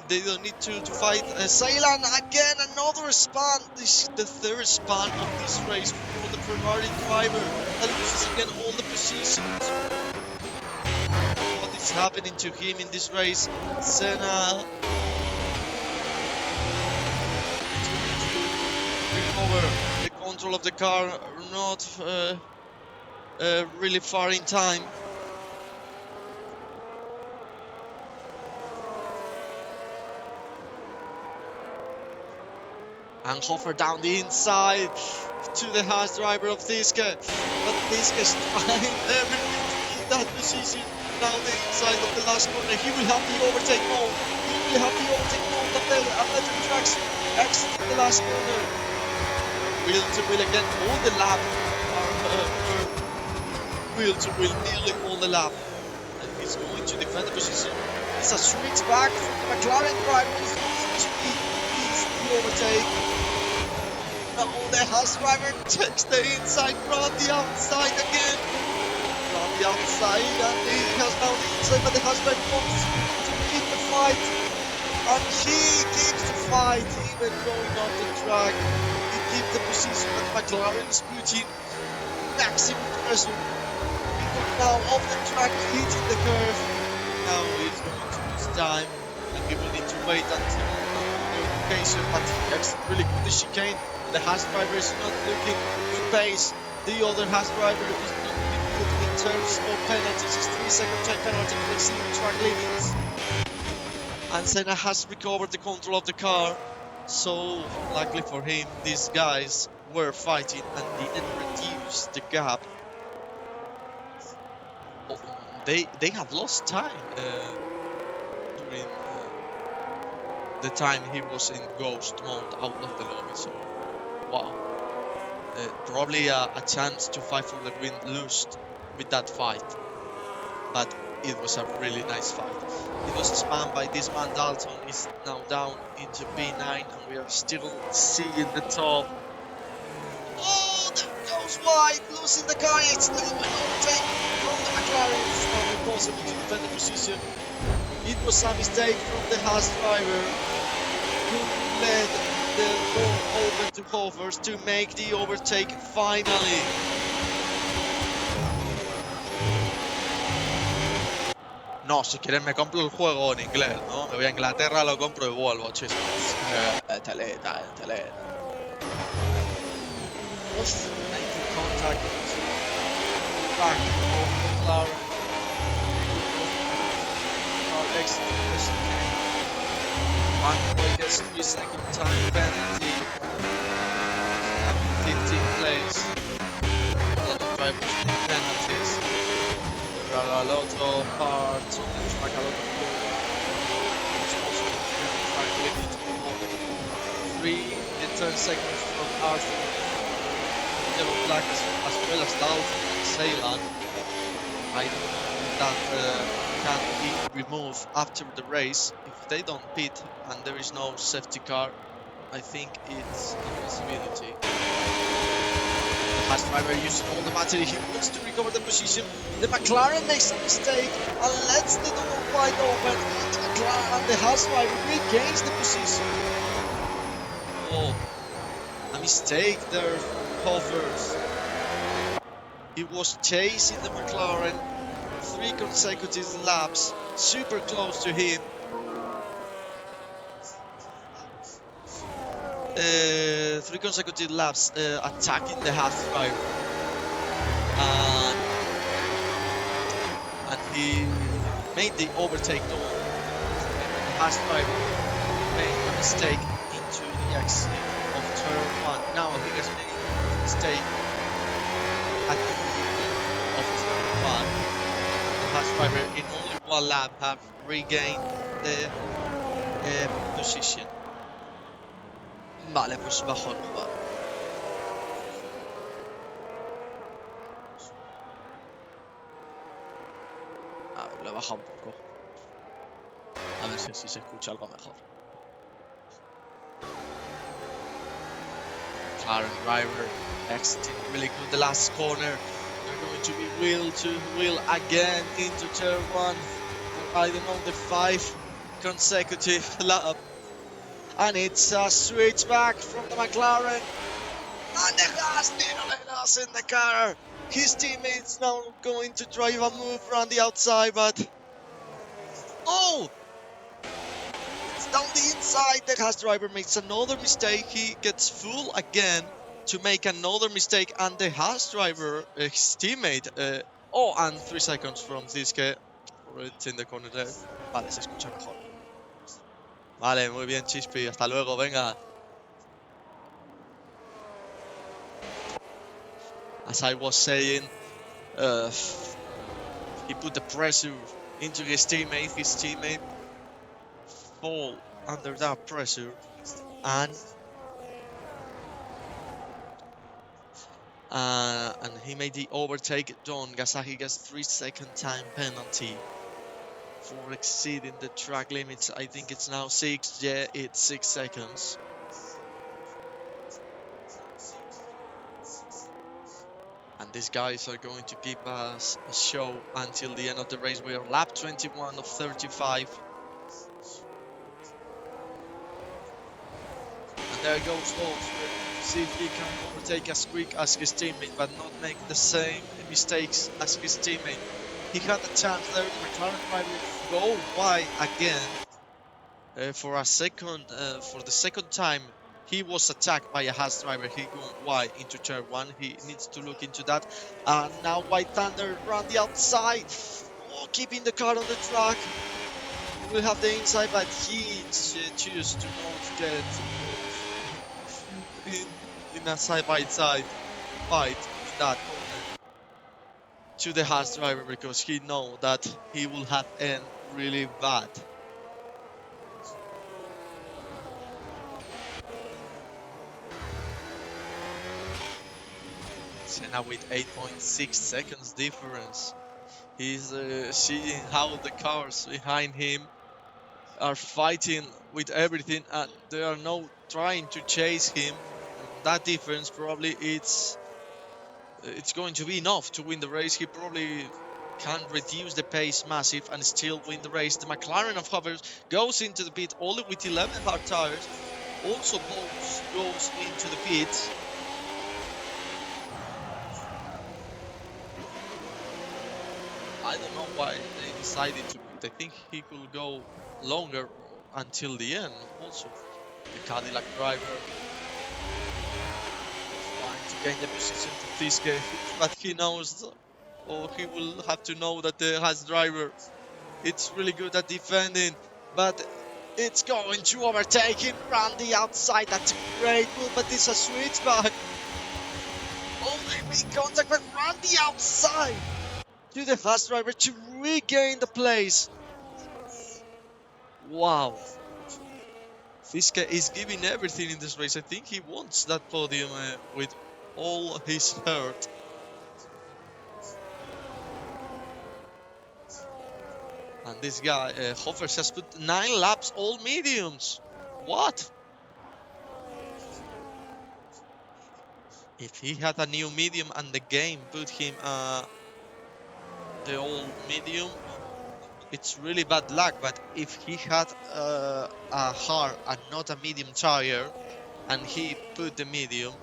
They don't need to fight. Ceylan again, another span. This the third span of this race for the Ferrari driver. And loses again all the positions. What is happening to him in this race? Senna recover the control of the car, not really far in time. And Hofer down the inside to the Haas driver of Thiske. But Thiske is trying everything to keep that position. Now the inside of the last corner. He will have the overtake mode. He will have the overtake mode of the Madrid tracks exiting the last corner. Wheel to wheel again, all the lap. Wheel to wheel, nearly all the lap. And he's going to defend the position. It's a switch back from the McLaren driver. He's going to be the overtake. Now the Haas driver takes the inside from the outside again. From the outside, and he has now the inside, but the Haas driver wants to keep the fight. And he keeps the fight, even going off the track. He keeps the position that McLaren is putting maximum pressure. Now off the track, hitting the curve. Now he's going to lose time, and we will need to wait until notification. But he exits really good the chicane. The Haas driver is not looking to pace. The other Haas driver is not looking good in terms of penalties. It's 3-second time penalty for exceeding track limits. And Senna has recovered the control of the car. So, luckily for him, these guys were fighting and didn't reduce the gap. They have lost time during the time he was in ghost mode out of the lobby. So, wow. Probably a chance to fight for the win lost with that fight. But it was a really nice fight. It was spanned by this man Dalton. Is now down into P9 and we are still seeing the top. Oh, there goes wide, losing the car. It's the overtake from the McLaren. It's not impossible to defend the position. It was a mistake from the Haas driver who led the ball over to Hovers to make the overtake finally. No, si quieres me compro el juego en inglés, ¿no? Me voy a Inglaterra, lo compro y vuelvo, chicos. Teleta. Just making contact back of McLaren. Our exit. One gets 3-second time penalty. 15th place. A lot of drivers need penalties. There are a lot of parts on the track, a lot of track limit. 3 in 10 seconds from Arthur. Yellow flag as well as Dalton and Ceylan. I don't know if that can be removed after the race. If they don't pit and there is no safety car, I think it's a possibility. Haas driver using all the battery, he wants to recover the position. The McLaren makes a mistake and lets the door wide open. And the McLaren and the Haas driver regains the position. Oh, a mistake there from Hovers. He was chasing the McLaren 3 consecutive laps, super close to him. 3 consecutive laps attacking the Haas driver, and he made the overtake on the Haas driver made a mistake into the exit of turn 1. Now he has made a mistake at the beginning of turn 1. The Haas driver in only 1 lap have regained the position. Vale, pues bajo el jugador. A ver, lo he bajado un poco. A ver si así se escucha algo mejor. McLaren driver exiting really good the last corner. They're going to be wheel to wheel again into turn 1. I don't know, the 5 consecutive lap. And it's a switch back from the McLaren. And the Haas nearly lost in the car. His teammates now going to drive a move around the outside, but oh! It's down the inside. The Haas driver makes another mistake. He gets full again to make another mistake, and the Haas driver, his teammate, oh, and 3 seconds from Ziske. It's in the corner there. Vale, se escucha mejor. Vale, muy bien, Chispi. Hasta luego, venga. As I was saying, he put the pressure into his teammate. His teammate fall under that pressure, and he made the overtake done. Gasaki gets 3-second time penalty for exceeding the track limits. I think it's now 6. Yeah, it's 6 seconds. And these guys are going to give us a show until the end of the race. We are lap 21 of 35. And there goes Wolf. See if he can overtake as quick as his teammate, but not make the same mistakes as his teammate. He had a chance there. The McLaren driver go wide again. For the second time, he was attacked by a Haas driver. He went wide into turn 1. He needs to look into that. And now White Thunder around the outside. Oh, keeping the car on the track. We'll have the inside, but he chooses to not get in a side-by-side fight in that corner to the Haas driver, because he knows that he will have end really bad. Senna with 8.6 seconds difference. He's seeing how the cars behind him are fighting with everything, and they are now trying to chase him. That difference probably it's going to be enough to win the race. He probably can reduce the pace massive and still win the race. The McLaren of Hovers goes into the pit only with 11 hard tires. Also goes into the pit. I don't know why they decided to pit. I think he could go longer until the end. Also, the Cadillac driver trying to gain the position to Fiske, but he knows, or he will have to know, that the Haas driver, it's really good at defending, but it's going to overtake him around the outside. That's a great move, but it's a switchback. Oh, they make contact, but around the outside to the Haas driver to regain the place. Wow. Fiske is giving everything in this race. I think he wants that podium with all his heart. And this guy, Hoffers, has put 9 laps, all mediums. What? If he had a new medium and the game put him the old medium, it's really bad luck. But if he had a hard and not a medium tire, and he put the medium,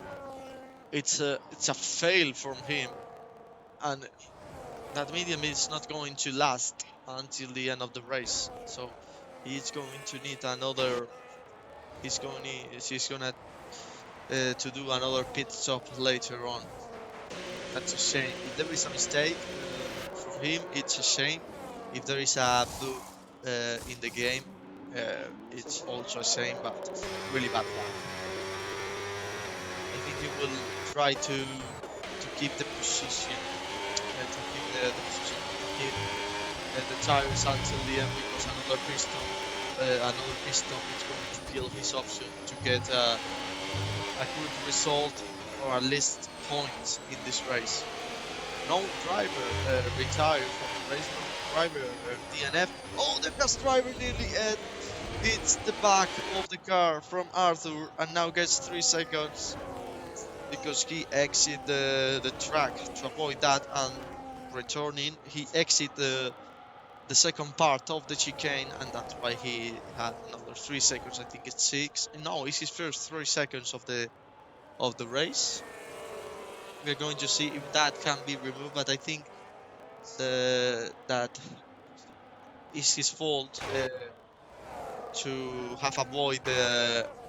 it's a fail from him, and that medium is not going to last until the end of the race. So he's going to need another. He's gonna to do another pit stop later on. That's a shame. If there is a mistake from him, it's a shame. If there is a bug in the game, it's also a shame, but really bad luck. I think he will try to keep the position, to keep the position, to keep the tires until the end, because another piston is going to kill his option to get a good result, or at least points in this race. No driver retired from the race. driver DNF. Oh, the last driver nearly hits the back of the car from Arthur and now gets 3 seconds because he exit the track to avoid that, and returning he exit the second part of the chicane, and that's why he had another 3 seconds. I think it's 6. No, it's his first 3 seconds of the race. We're going to see if that can be removed, but I think that is his fault to have avoided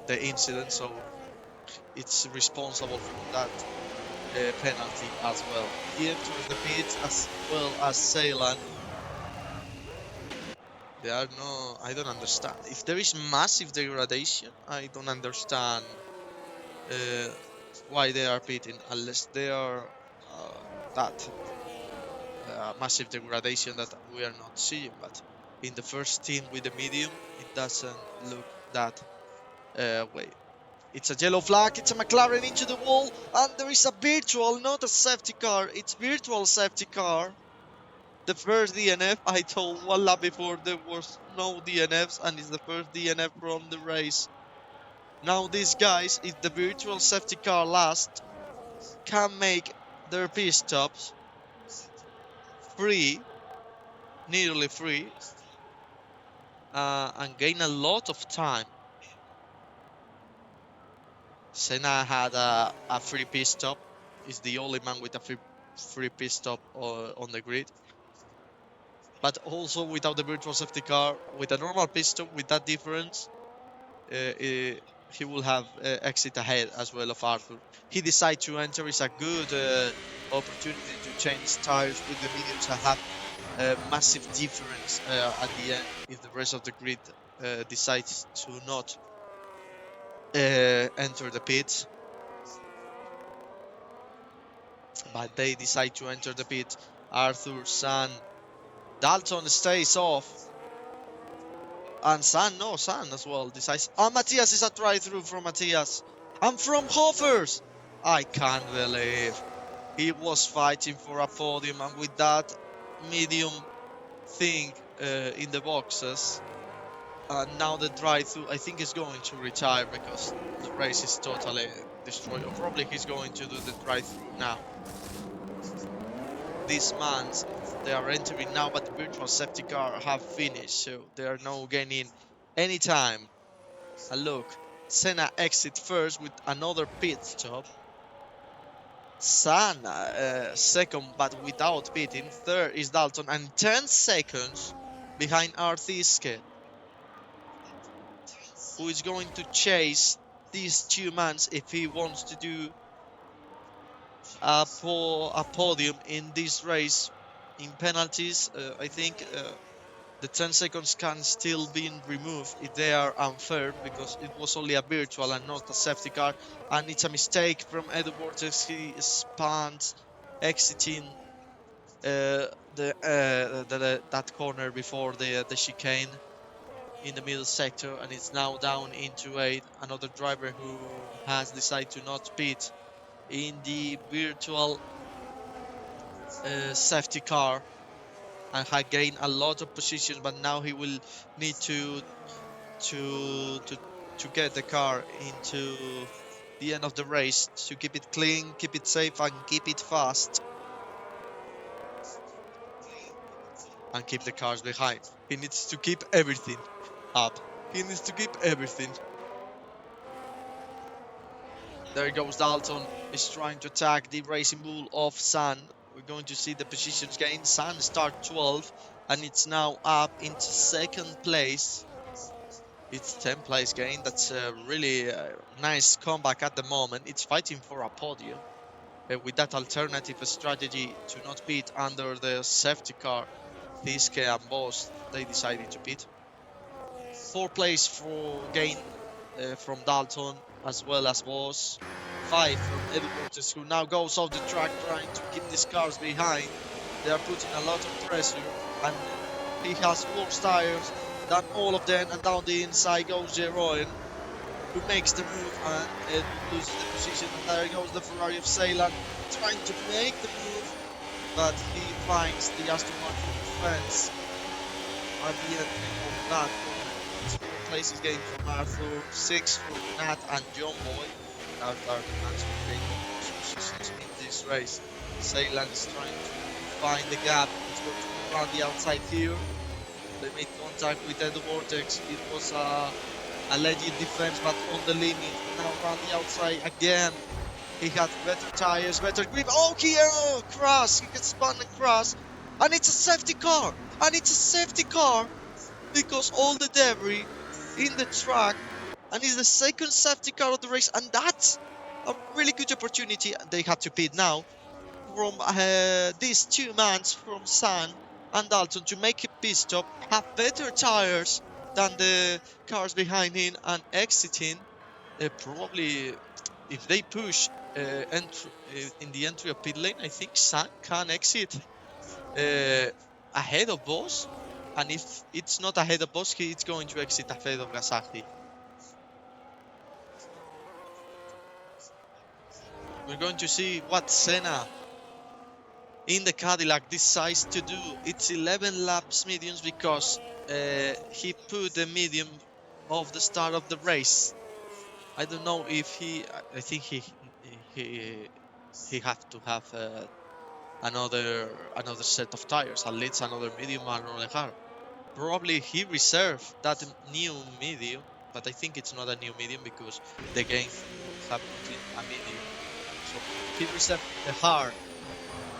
the incident, so it's responsible for that penalty as well. He enters the pits as well as Ceylan. There are no, I don't understand. If there is massive degradation, I don't understand uh, why they are pitting, unless they are that massive degradation that we are not seeing. But in the first team with the medium, it doesn't look that way. It's a yellow flag, it's a McLaren into the wall, and there is a virtual, not a safety car, it's virtual safety car. The first DNF, I told one lap before there was no DNFs, and it's the first DNF from the race. Now these guys, if the virtual safety car last, can make their pit stops free, nearly free, and gain a lot of time. Senna had a free pit stop. He's the only man with a free pit stop on the grid. But also without the virtual safety car, with a normal pit stop, with that difference, he will have exit ahead as well of Arthur. He decided to enter. It's a good opportunity to change tires with the mediums and have a massive difference at the end if the rest of the grid decides to not enter the pits. But they decide to enter the pit. Arthur, San, Dalton stays off. And San as well decides. Oh, Matthias is a try-through from Matthias. And from Hoffers! I can't believe he was fighting for a podium, and with that medium thing in the boxes, and now the drive-through, I think he's going to retire because the race is totally destroyed. Or probably he's going to do the drive-through now. These mans, they are entering now, but the virtual safety car have finished, so they are now gaining any time. And look, Senna exit first with another pit stop. San second, but without pitting. Third is Dalton, and 10 seconds behind Artiske, who is going to chase these two mans if he wants to do a podium in this race. In penalties, I think the 10 seconds can still be removed if they are unfair, because it was only a virtual and not a safety car, and it's a mistake from Edwards. He spun exiting that corner before the chicane in the middle sector, and it's now down into 8. Another driver who has decided to not pit in the virtual safety car and had gained a lot of positions, but now he will need to get the car into the end of the race to keep it clean, keep it safe, and keep it fast, and keep the cars behind. He needs to keep everything up. He needs to keep everything. There goes Dalton. He's trying to attack the Racing Bull of San. We're going to see the positions gain. San start 12, and it's now up into second place. It's 10th place gain. That's a really nice comeback at the moment. It's fighting for a podium. With that alternative strategy to not pit under the safety car, Thiske and Boss, they decided to pit. 4th place for gain from Dalton as well as Boss. 5 from Edwards, who now goes off the track trying to keep these cars behind. They are putting a lot of pressure, and he has worse tires than all of them, and down the inside goes Jeroen, who makes the move and loses the position. And there goes the Ferrari of Ceylan trying to make the move, but he finds the Aston Martin defense at the entry of that corner. 4 places gained from Arthur, 6 from Nat and John Boy. That are the mans who gained the most positions in this race. Ceylan is trying to find the gap. It's going to go around the outside here. They made contact with the vortex. It was a legit defense, but on the limit. Now around the outside again. He had better tires, better grip. Oh, here, cross. He gets spun and cross. And it's a safety car. And it's a safety car because all the debris in the track. And it's the second safety car of the race. And that's a really good opportunity. They had to pit now from these two mans from San and Dalton to make a pit stop, have better tires than the cars behind him and exiting. Probably if they push in the entry of pit lane, I think San can exit ahead of Boss. And if it's not ahead of Boss, it's going to exit ahead of Gasaki. We're going to see what Senna in the Cadillac decides to do. It's 11 laps mediums because he put the medium of the start of the race. I don't know if I think he have to have another set of tires, at least another medium and another hard. Probably he reserved that new medium, but I think it's not a new medium because the game have put in a medium. So he reserved the hard,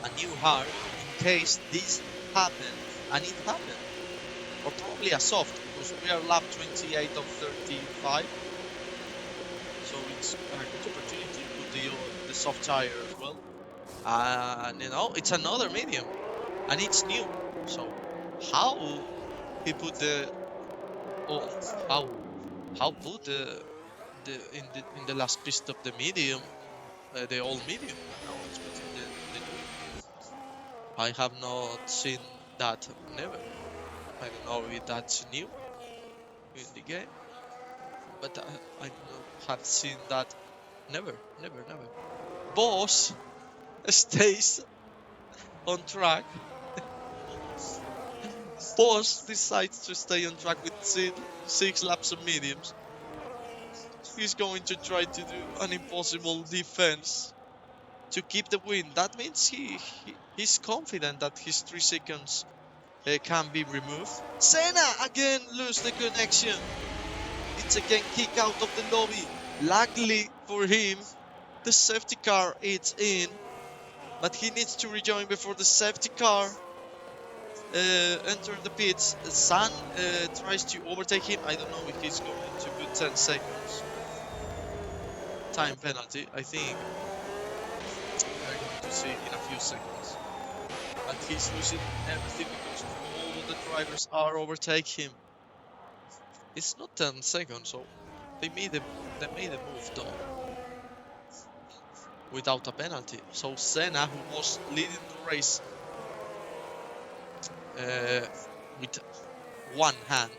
a new hard, in case this happened, and it happened. Or probably a soft, because we are lap 28 of 35. So it's a good opportunity to put the soft tire as well. And you know, it's another medium, and it's new. So how he put how put in the last piece of the medium, the old medium? Now it's putting the new. I have not seen that, never. I don't know if that's new in the game, but I don't have seen that, never. Boss stays on track. Boss decides to stay on track with 6 laps of mediums. He's going to try to do an impossible defense to keep the win. That means he's confident that his 3 seconds can be removed. Senna again lose the connection. It's again kick out of the lobby. Luckily for him, the safety car is in, but he needs to rejoin before the safety car enter the pits. San tries to overtake him. I don't know if he's going to put 10 seconds time penalty. I think we're going to see in a few seconds. But he's losing everything because all the drivers are overtaking him. It's not 10 seconds, so they made a move though without a penalty. So Senna, who was leading the race with one hand,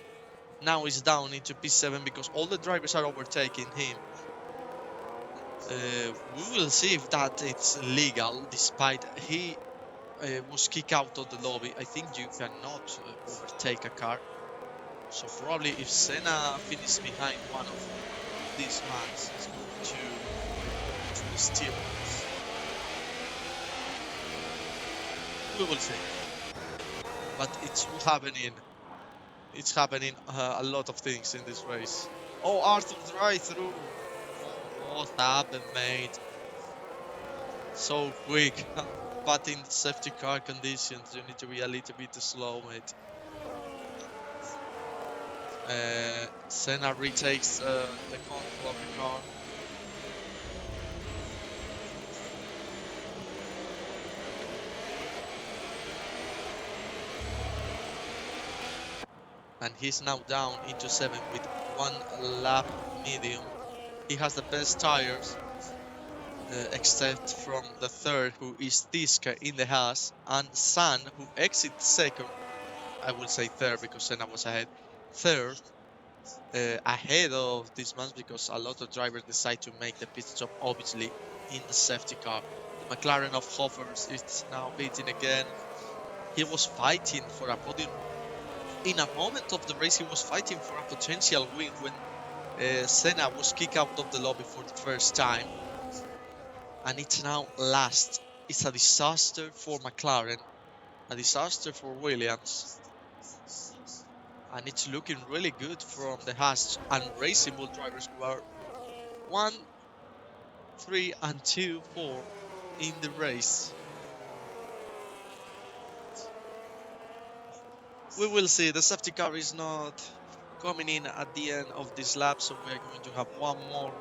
now is down into P7 because all the drivers are overtaking him. We will see if that it's legal, despite he was kicked out of the lobby. I think you cannot overtake a car. So probably if Senna finishes behind one of these mans, he's going to steal. We will see. But it's happening. It's happening a lot of things in this race. Oh, Arthur drive through. What happened, mate? So quick. But in safety car conditions, you need to be a little bit slow, mate. Senna retakes the control of the car. And he's now down into 7 with 1 lap medium. He has the best tires, except from the third, who is Tiska in the Haas, and San, who exits second. I will say third because Senna was ahead. Third, ahead of these months because a lot of drivers decide to make the pit stop, obviously, in the safety car. The McLaren of Hoffers is now beating again. he was fighting for a podium. In a moment of the race, he was fighting for a potential win when Senna was kicked out of the lobby for the first time. And it's now last. It's a disaster for McLaren, a disaster for Williams. And it's looking really good from the Haas and Racing Bull drivers who are 1, 3, and 2, 4 in the race. We will see. The safety car is not coming in at the end of this lap, so we are going to have one more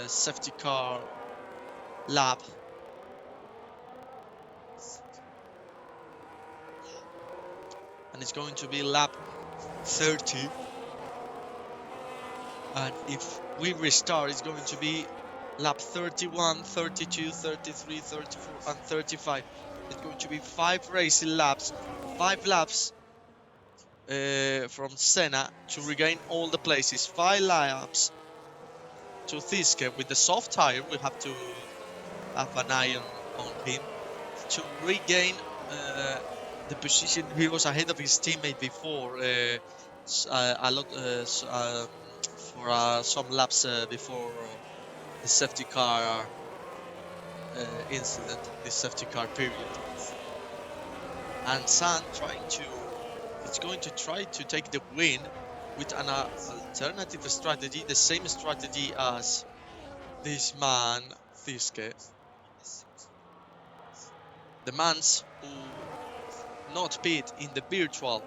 safety car lap. And it's going to be lap 30. And if we restart, it's going to be lap 31, 32, 33, 34, and 35. It's going to be 5 racing laps, 5 laps from Senna to regain all the places, 5 laps to Thiske. With the soft tire, we have to have an eye on him to regain the position. He was ahead of his teammate before a lot for some laps before the safety car incident, the safety car period. And San it's going to try to take the win with an alternative strategy, the same strategy as this man Thiske. The man's who not pit in the virtual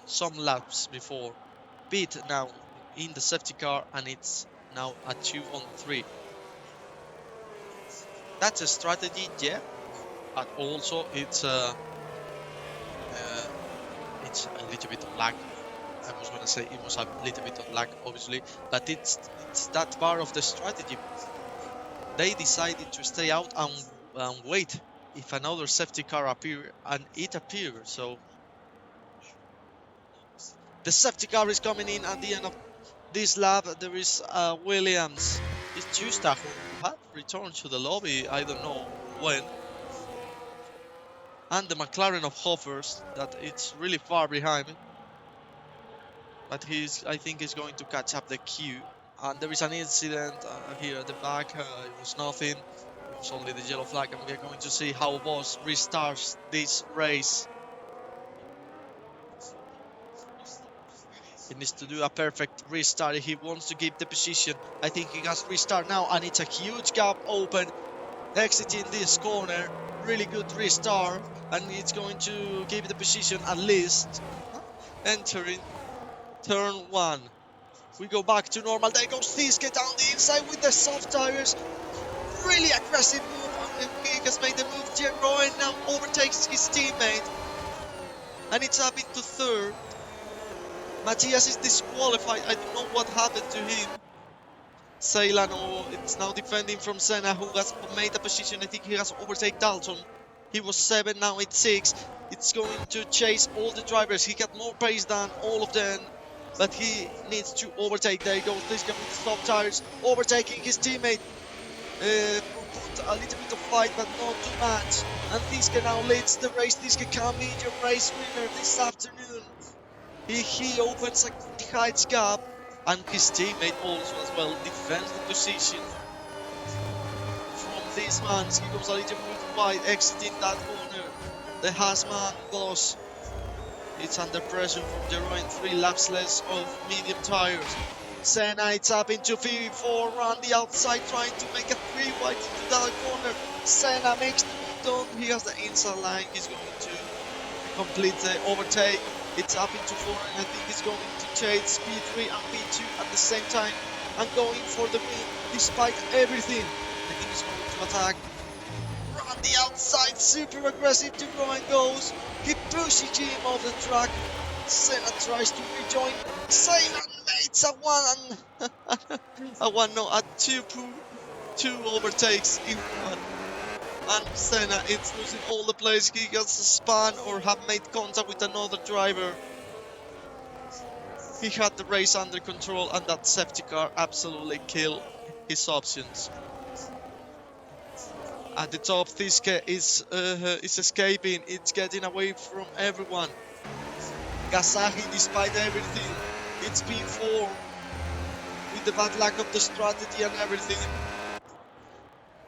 some laps before, pit now in the safety car, and it's now a 2-on-3. That's a strategy, yeah, but also it's a little bit of lag. I was gonna say it was a little bit of lag, obviously, but it's that part of the strategy. They decided to stay out and wait if another safety car appears, and it appears. So the safety car is coming in at the end of this lap. There is Williams. It's Justa who had returned to the lobby, I don't know when. And the McLaren of Hoffers, that it's really far behind. But I think he's going to catch up the queue. And there is an incident here at the back. It was nothing. It was only the yellow flag. And we are going to see how Boss restarts this race. He needs to do a perfect restart if he wants to keep the position. I think he has restart now, and it's a huge gap open. Exiting this corner. Really good restart. And it's going to give the position at least. Entering turn 1. We go back to normal. There goes Thiske down the inside with the soft tires. Really aggressive move. He has made the move. Jmnez now overtakes his teammate. And it's up into third. Matthias is disqualified. I don't know what happened to him. Ceylano, it's now defending from Senna, who has made a position. I think he has overtaken Dalton. He was 7, now it's 6. It's going to chase all the drivers. He got more pace than all of them, but he needs to overtake. There he goes. This guy with the stop tires, overtaking his teammate. Put a little bit of fight, but not too much. And Thiske now leads the race. Thiske can be your race winner this afternoon. He opens a heights gap, and his teammate also as well defends the position from these man. He goes a little bit wide, exiting that corner. The Haasman Boss, it's under pressure from Jeroen, 3 laps less of medium tires. Senna, it's up into V4 on the outside, trying to make a 3 wide into that corner. Senna makes the move down. He has the inside line. He's going to complete the overtake. It's up into 4, and I think he's going to chase P3 and P2 at the same time and going for the win despite everything. I think he's going to attack. On the outside, super aggressive to go and goes. He pushes him off the track. Senna tries to rejoin. Senna makes a 2 overtakes in 1. And Senna, it's losing all the place. He gets spun or have made contact with another driver. He had the race under control, and that safety car absolutely killed his options. At the top, Thiske is escaping. It's getting away from everyone. Gasahi, despite everything, it's P4 with the bad luck of the strategy and everything.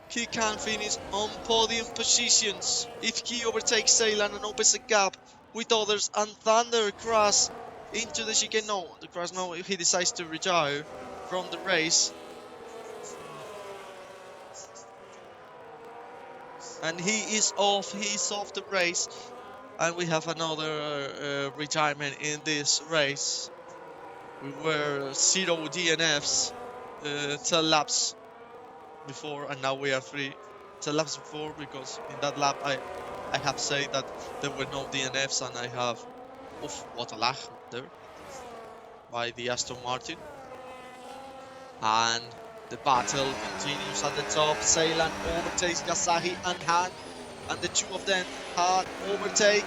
He can finish on podium positions if he overtakes Ceylan and opens a gap with others, and Thunder crash into the chicane. No, the crash. No, he decides to retire from the race. And he is off the race, and we have another retirement in this race. We were 0 DNFs 10 laps before, and now we are 10 laps before, because in that lap I have said that there were no DNFs, and I have, what a lag there by the Aston Martin. And the battle continues at the top. Ceylan overtakes Gasahi and Han, and the two of them had overtake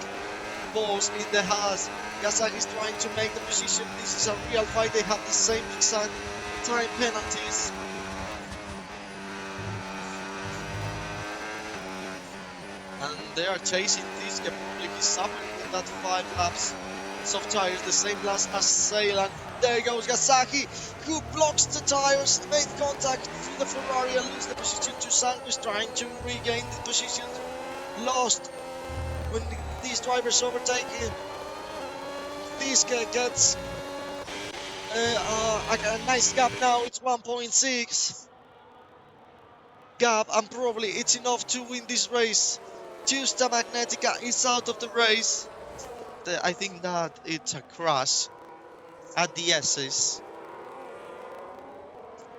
balls in the Haas. Gasahi is trying to make the position. This is a real fight. They have the same exact time penalties. And they are chasing this. Probably he's suffering in that 5 laps. Soft tires, the same laps as Ceylan. There goes Gasahi, who blocks the tires, made contact through the Ferrari and loses the position to Sandwich, trying to regain the position lost when these drivers overtake him. This guy gets a nice gap now. It's 1.6 gap, and probably it's enough to win this race. Justa Magnetica is out of the race. I think that it's a crash at the S's.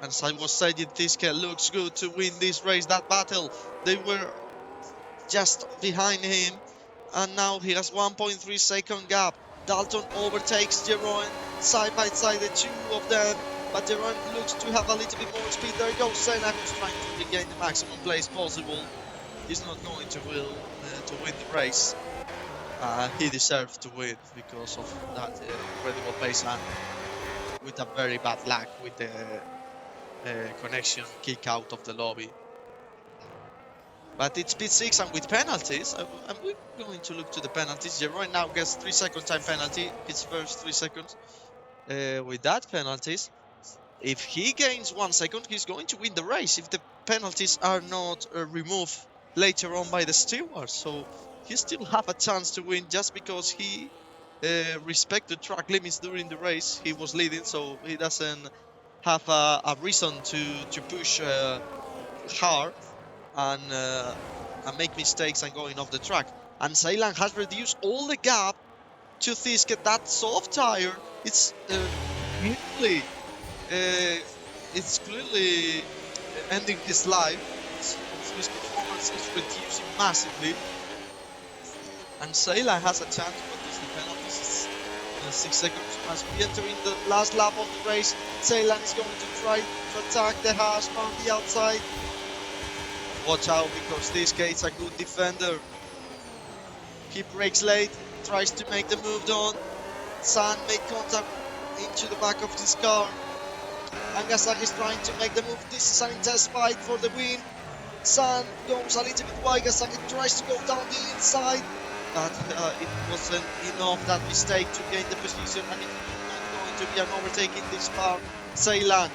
And as I was saying, Thiske looks good to win this race. That battle, they were just behind him, and now he has 1.3 second gap. Dalton overtakes Jeroen side by side, the two of them, but Jeroen looks to have a little bit more speed. There goes Senna, who's trying to regain the maximum place possible. He's not going to win the race. He deserves to win because of that incredible pace, and with a very bad luck with the connection kick out of the lobby. But it's P6, and with penalties, and we're going to look to the penalties. Jeroen now gets 3 second time penalty, his first 3 seconds. With that penalties, if he gains 1 second, he's going to win the race if the penalties are not removed later on by the steward. So he still have a chance to win just because he respected track limits during the race. He was leading, so he doesn't have a reason to push hard and make mistakes and going off the track. And Ceylan has reduced all the gap to Thiske. That soft tire, it's clearly ending his life. His performance is reducing massively, and Ceylan has a chance to reduce the penalties. 6 seconds as we enter in the last lap of the race. Ceylan is going to try to attack the Haas from the outside. Watch out, because this guy is a good defender. He brakes late, tries to make the move on. San made contact into the back of this car. And Gasak is trying to make the move. This is an intense fight for the win. San goes a little bit wide. Gasak tries to go down the inside, but it wasn't enough, that mistake, to gain the position, and it's not going to be an overtaking this far. Ceylan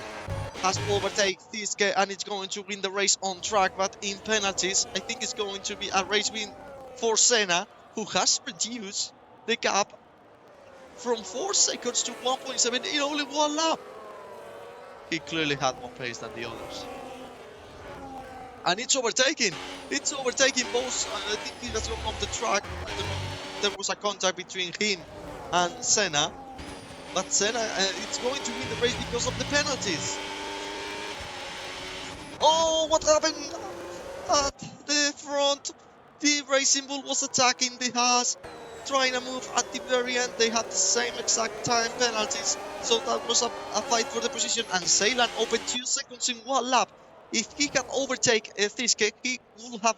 has overtaken Thiske, and it's going to win the race on track, but in penalties, I think it's going to be a race win for Senna, who has reduced the gap from 4 seconds to 1.7 in only 1 lap. He clearly had more pace than the others. And it's overtaking. It's overtaking both. I think he has gone off the track. I don't know. There was a contact between him and Senna. But Senna, it's going to win the race because of the penalties. Oh, what happened at the front? The Racing Bull was attacking the Haas, trying to move at the very end. They had the same exact time penalties, so that was a fight for the position. And Ceylan opened 2 seconds in 1 lap. If he can overtake Thiske, he will have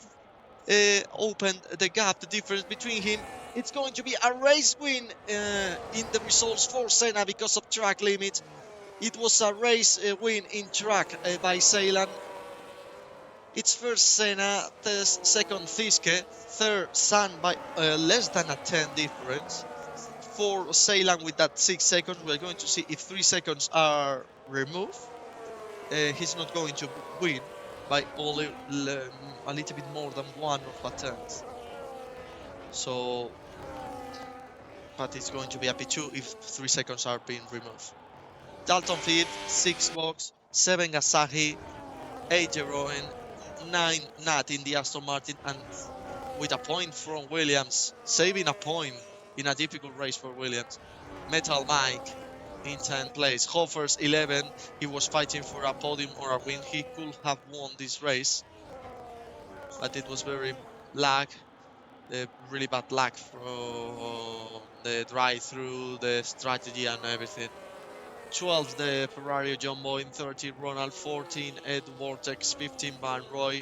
opened the gap, the difference between him. It's going to be a race win in the results for Senna because of track limits. It was a race win in track by Ceylan. It's first Senna, second Fiske, third San by less than a 10 difference. For Ceylan with that 6 seconds, we're going to see if 3 seconds are removed. He's not going to win by only a little bit more than 1/10. So, but it's going to be a P2 if 3 seconds are being removed. Dalton 5th, 6 Box, 7 Asahi, 8 Jeroen, 9 Nat in the Aston Martin, and with a point from Williams, saving a point in a difficult race for Williams. Metal Mike in 10th place. Hofer's 11. He was fighting for a podium or a win. He could have won this race, but it was very lag, really bad lag from the drive-through, the strategy, and everything. 12, the Ferrari John Boy. 13, Ronald. 14, Ed Vortex. 15, Van Roy.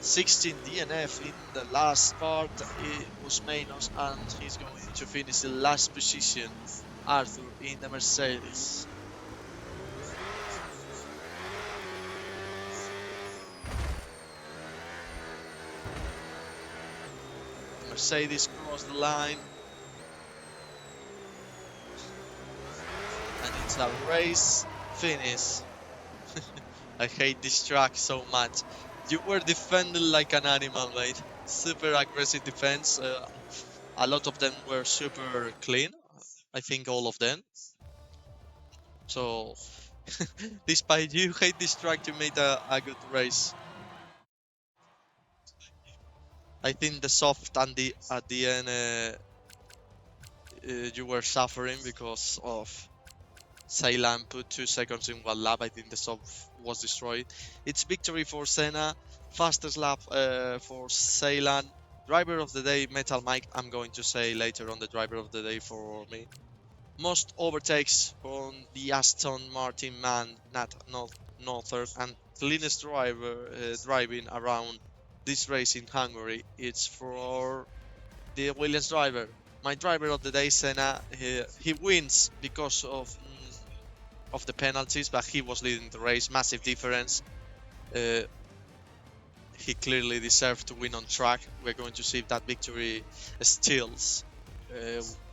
16, DNF in the last part. It was Manos, and he's going to finish the last position. Arthur in the Mercedes. Mercedes crossed the line. And it's a race finish. I hate this track so much. You were defending like an animal, mate. Super aggressive defense. A lot of them were super clean. I think all of them. So, despite you hate this track, you made a good race. I think the soft and at the end you were suffering because of Ceylan put 2 seconds in one lap. I think the soft was destroyed. It's victory for Senna, fastest lap for Ceylan. Driver of the day, Metal Mike. I'm going to say later on the driver of the day for me. Most overtakes from the Aston Martin man, Nat Northern, and cleanest driver driving around this race in Hungary. It's for the Williams driver. My driver of the day, Senna. He wins because of the penalties, but he was leading the race. Massive difference. He clearly deserved to win on track. We're going to see if that victory steals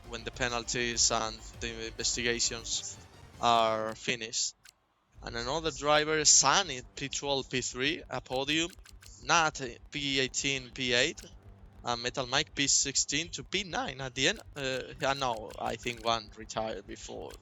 when the penalties and the investigations are finished. And another driver, San in P12, P3, a podium. Nat P18, P8. And Metal Mike P16 to P9 at the end. No, I think one retired before the